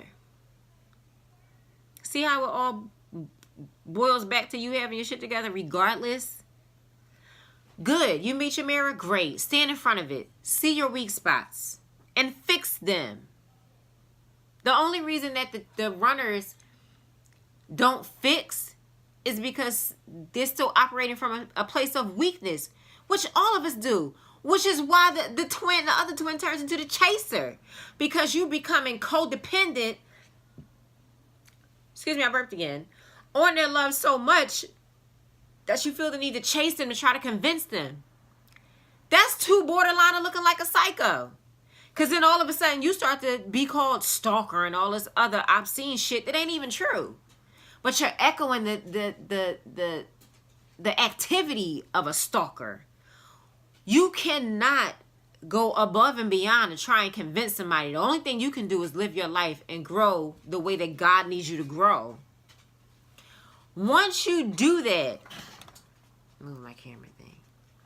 See how it all boils back to you having your shit together regardless? Good. You meet your mirror? Great. Stand in front of it. See your weak spots and fix them. The only reason that the runners don't fix is because they're still operating from a place of weakness, which all of us do. Which is why the other twin turns into the chaser. Because you becoming codependent, excuse me, I burped again, on their love so much that you feel the need to chase them to try to convince them. That's too borderline of looking like a psycho. Because then all of a sudden you start to be called stalker and all this other obscene shit that ain't even true. But you're echoing the activity of a stalker. You cannot go above and beyond and try and convince somebody. The only thing you can do is live your life and grow the way that God needs you to grow. Once you do that, move my camera thing.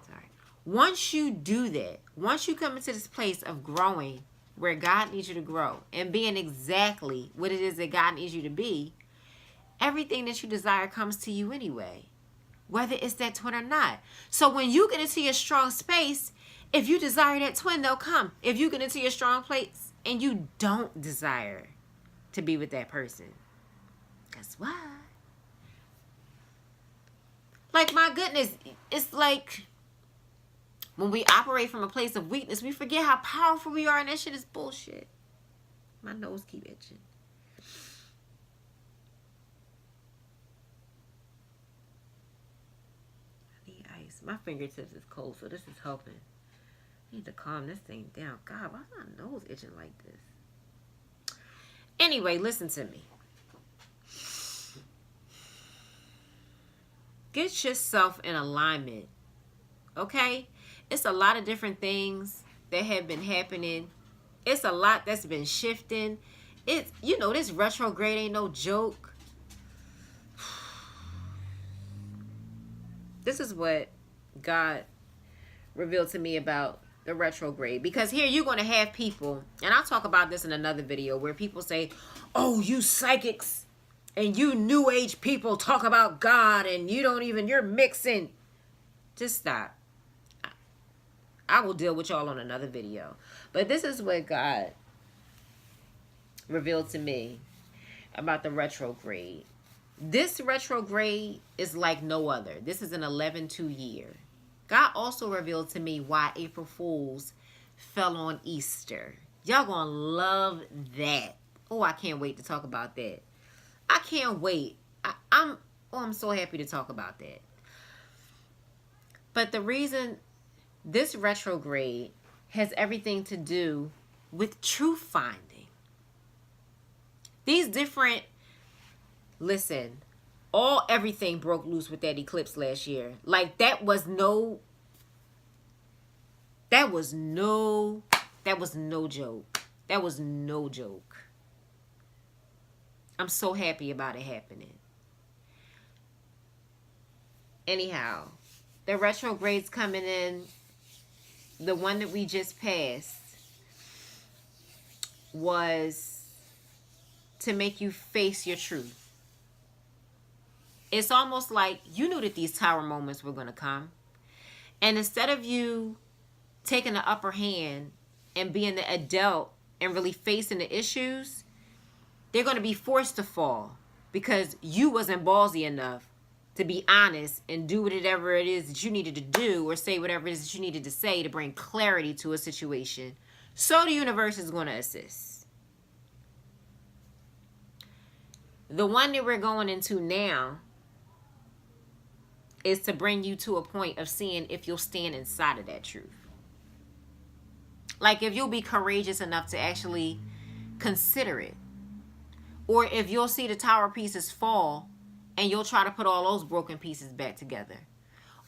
Sorry. Once you do that, once you come into this place of growing where God needs you to grow and being exactly what it is that God needs you to be, everything that you desire comes to you anyway, whether it's that twin or not. So when you get into your strong space, if you desire that twin, they'll come. If you get into your strong place and you don't desire to be with that person, guess what? Like, my goodness, it's like when we operate from a place of weakness, we forget how powerful we are, and that shit is bullshit. My nose keep itching. My fingertips is cold, so this is helping. I need to calm this thing down. God, why is my nose itching like this? Anyway, listen to me. Get yourself in alignment, okay? It's a lot of different things that have been happening. It's a lot that's been shifting. It's, you know, this retrograde ain't no joke. This is what God revealed to me about the retrograde. Because here you're going to have people, and I'll talk about this in another video, where people say, oh, you psychics and you new age people talk about God and you don't even, you're mixing. Just stop. I will deal with y'all on another video. But this is what God revealed to me about the retrograde. This retrograde is like no other. This is an 11-2 year. God also revealed to me why April Fools fell on Easter. Y'all gonna love that. Oh, I can't wait to talk about that. I can't wait. I'm so happy to talk about that. But the reason this retrograde has everything to do with truth finding. These different, listen, everything broke loose with that eclipse last year. Like, that was no joke. That was no joke. I'm so happy about it happening. Anyhow, the retrograde's coming in. The one that we just passed was to make you face your truth. It's almost like you knew that these tower moments were going to come. And instead of you taking the upper hand and being the adult and really facing the issues, they're going to be forced to fall because you wasn't ballsy enough to be honest and do whatever it is that you needed to do, or say whatever it is that you needed to say to bring clarity to a situation. So the universe is going to assist. The one that we're going into now is to bring you to a point of seeing if you'll stand inside of that truth. Like, if you'll be courageous enough to actually consider it. Or if you'll see the tower pieces fall and you'll try to put all those broken pieces back together.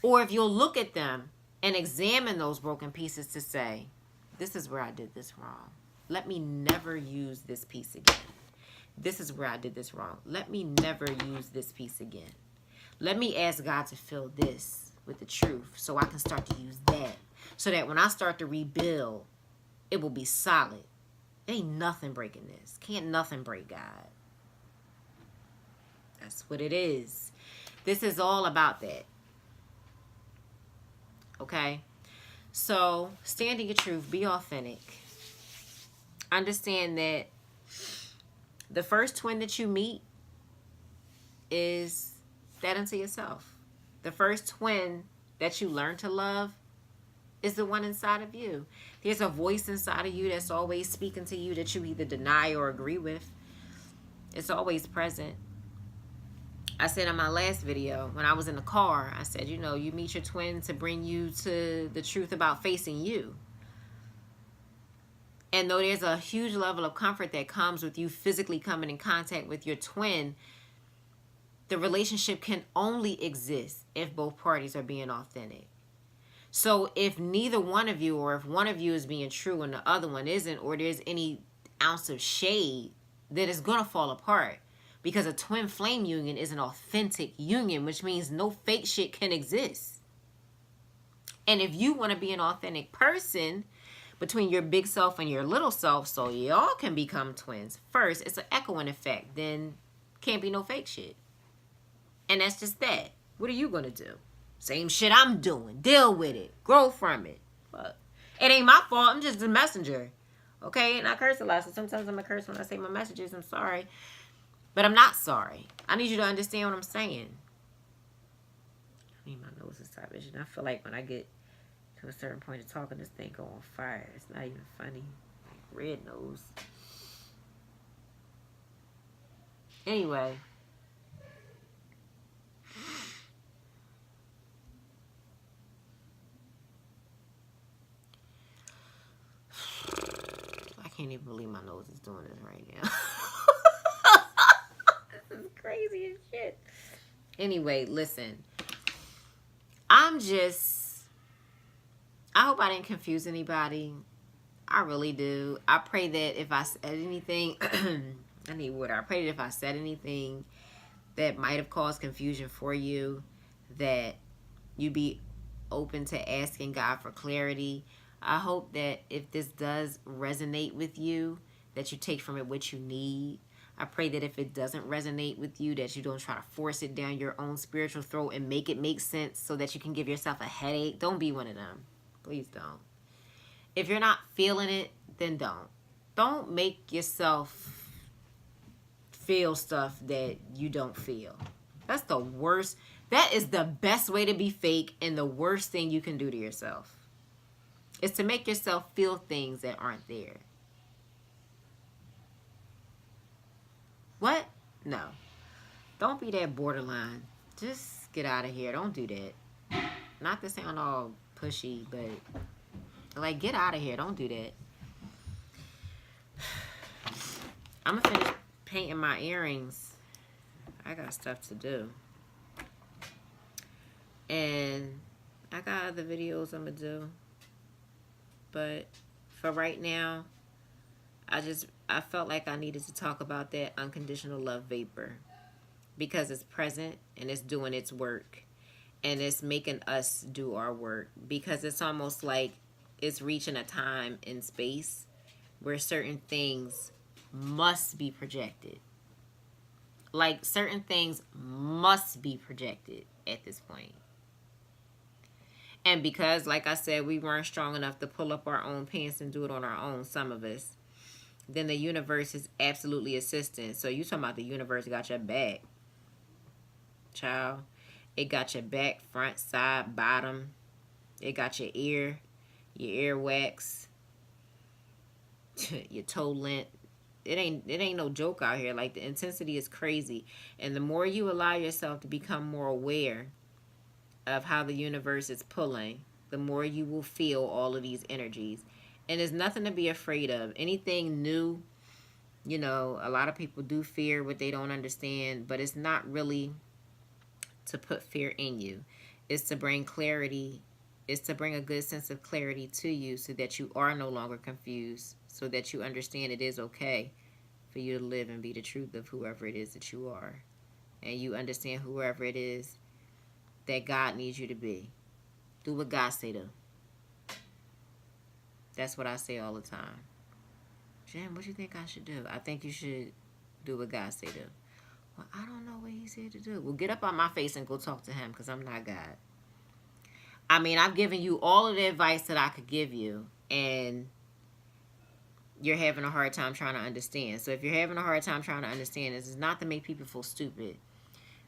Or if you'll look at them and examine those broken pieces to say, this is where I did this wrong. Let me never use this piece again. This is where I did this wrong. Let me never use this piece again. Let me ask God to fill this with the truth so I can start to use that. So that when I start to rebuild, it will be solid. Ain't nothing breaking this. Can't nothing break God. That's what it is. This is all about that. Okay? So, stand in your truth. Be authentic. Understand that the first twin that you meet is that unto yourself. The first twin that you learn to love is the one inside of you. There's a voice inside of you that's always speaking to you that you either deny or agree with. It's always present. I said in my last video, when I was in the car, I said, you meet your twin to bring you to the truth about facing you. And though there's a huge level of comfort that comes with you physically coming in contact with your twin, the relationship can only exist if both parties are being authentic. So if neither one of you, or if one of you is being true and the other one isn't, or there's any ounce of shade, then it's going to fall apart. Because a twin flame union is an authentic union, which means no fake shit can exist. And if you want to be an authentic person between your big self and your little self, so y'all can become twins, first, it's an echoing effect. Then can't be no fake shit. And that's just that. What are you going to do? Same shit I'm doing. Deal with it. Grow from it. Fuck. It ain't my fault. I'm just the messenger. Okay? And I curse a lot, so sometimes I'm going to curse when I say my messages. I'm sorry. But I'm not sorry. I need you to understand what I'm saying. I mean, my nose is top itching. I feel like when I get to a certain point of talking, this thing go on fire. It's not even funny. Like red nose. Anyway. I can't even believe my nose is doing this right now. This is crazy as shit. Anyway, listen. I hope I didn't confuse anybody. I really do. I pray that if I said anything, I need water. I pray that if I said anything that might have caused confusion for you, that you be open to asking God for clarity. I hope that if this does resonate with you, that you take from it what you need. I pray that if it doesn't resonate with you, that you don't try to force it down your own spiritual throat and make it make sense so that you can give yourself a headache. Don't be one of them. Please don't. If you're not feeling it, then don't. Don't make yourself feel stuff that you don't feel. That's the worst. That is the best way to be fake, and the worst thing you can do to yourself is to make yourself feel things that aren't there. What? No. Don't be that borderline. Just get out of here. Don't do that. Not to sound all pushy, but like, get out of here. Don't do that. I'm gonna finish painting my earrings. I got stuff to do. And I got other videos I'm gonna do. But for right now, I felt like I needed to talk about that unconditional love vapor, because it's present and it's doing its work, and it's making us do our work, because it's almost like it's reaching a time in space where certain things must be projected. Like, certain things must be projected at this point. And because, like I said, we weren't strong enough to pull up our own pants and do it on our own, some of us, then the universe is absolutely assisting. So you talking about the universe got your back, child. It got your back, front, side, bottom. It got your ear wax, your toe lint. It ain't no joke out here. Like, the intensity is crazy. And the more you allow yourself to become more aware of how the universe is pulling, the more you will feel all of these energies. And there's nothing to be afraid of. Anything new, a lot of people do fear what they don't understand, but it's not really to put fear in you. It's to bring clarity. It's to bring a good sense of clarity to you so that you are no longer confused, so that you understand it is okay for you to live and be the truth of whoever it is that you are. And you understand whoever it is that God needs you to be. Do what God say do. That's what I say all the time. Jen, what do you think I should do? I think you should do what God say do. Well, I don't know what he said to do. Well, get up on my face and go talk to him, because I'm not God. I mean, I've given you all of the advice that I could give you, and you're having a hard time trying to understand. So if you're having a hard time trying to understand, this is not to make people feel stupid.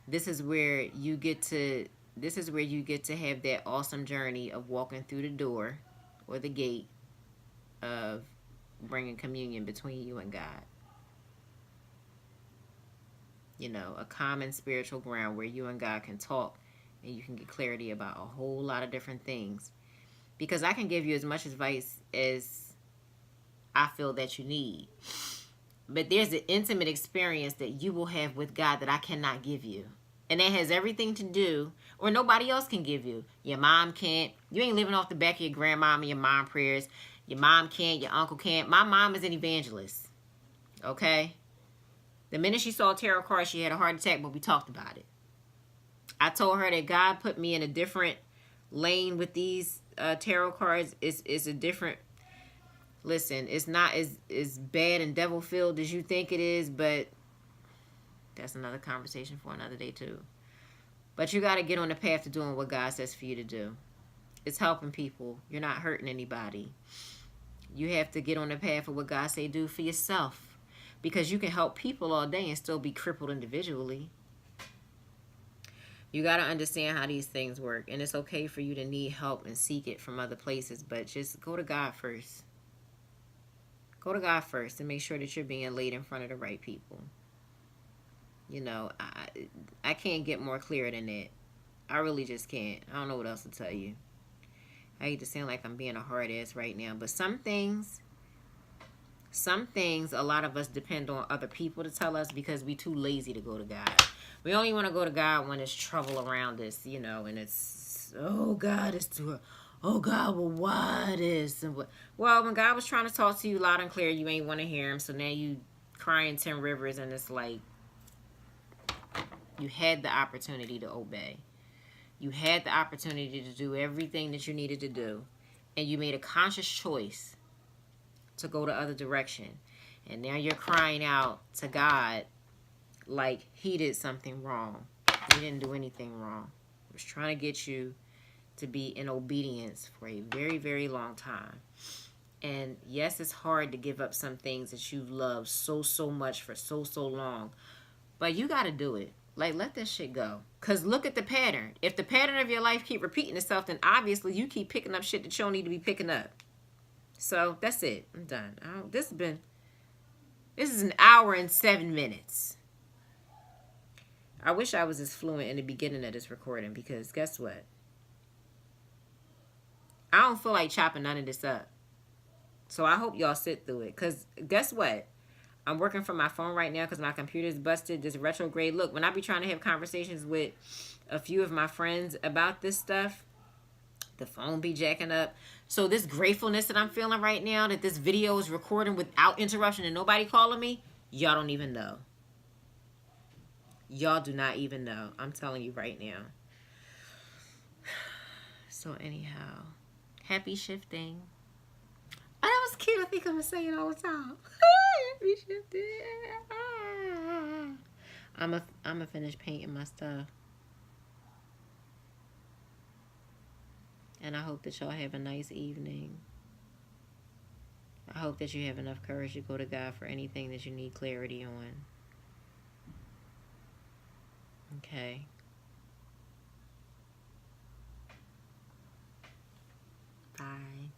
This is where you get to have that awesome journey of walking through the door or the gate of bringing communion between you and God. You know, a common spiritual ground where you and God can talk and you can get clarity about a whole lot of different things. Because I can give you as much advice as I feel that you need. But there's an intimate experience that you will have with God that I cannot give you. And that has everything to do, or nobody else can give you. Your mom can't. You ain't living off the back of your grandmom and your mom prayers. Your mom can't. Your uncle can't. My mom is an evangelist. Okay? The minute she saw tarot cards, she had a heart attack, but we talked about it. I told her that God put me in a different lane with these tarot cards. It's a different... Listen, it's not as bad and devil-filled as you think it is, but that's another conversation for another day too. But you got to get on the path to doing what God says for you to do. It's helping people. You're not hurting anybody. You have to get on the path of what God say do for yourself. Because you can help people all day and still be crippled individually. You got to understand how these things work. And it's okay for you to need help and seek it from other places. But just go to God first. Go to God first and make sure that you're being laid in front of the right people. You know, I can't get more clear than that. I really just can't. I don't know what else to tell you. I hate to sound like I'm being a hard ass right now. But some things, a lot of us depend on other people to tell us because we too lazy to go to God. We only want to go to God when there's trouble around us, you know, and it's, oh, God, it's too... Oh, God, well, why this? And what? Well, when God was trying to talk to you loud and clear, you ain't want to hear him. So now you crying 10 rivers, and it's like you had the opportunity to obey. You had the opportunity to do everything that you needed to do. And you made a conscious choice to go the other direction. And now you're crying out to God like he did something wrong. He didn't do anything wrong. He was trying to get you to be in obedience for a very, very long time. And yes, it's hard to give up some things that you've loved so much for so long. But you got to do it. Like, let that shit go. Because look at the pattern. If the pattern of your life keep repeating itself, then obviously you keep picking up shit that you don't need to be picking up. So, that's it. I'm done. This is an hour and 7 minutes. I wish I was as fluent in the beginning of this recording because guess what? I don't feel like chopping none of this up. So I hope y'all sit through it. Because guess what? I'm working from my phone right now because my computer's busted. This retrograde. Look, when I be trying to have conversations with a few of my friends about this stuff, the phone be jacking up. So this gratefulness that I'm feeling right now, that this video is recording without interruption and nobody calling me, y'all don't even know. Y'all do not even know. I'm telling you right now. So anyhow, happy shifting. Oh, that was cute. I think I'm going to say it all the time. Happy shifting. I'm going to finish painting my stuff. And I hope that y'all have a nice evening. I hope that you have enough courage to go to God for anything that you need clarity on. Okay. Bye.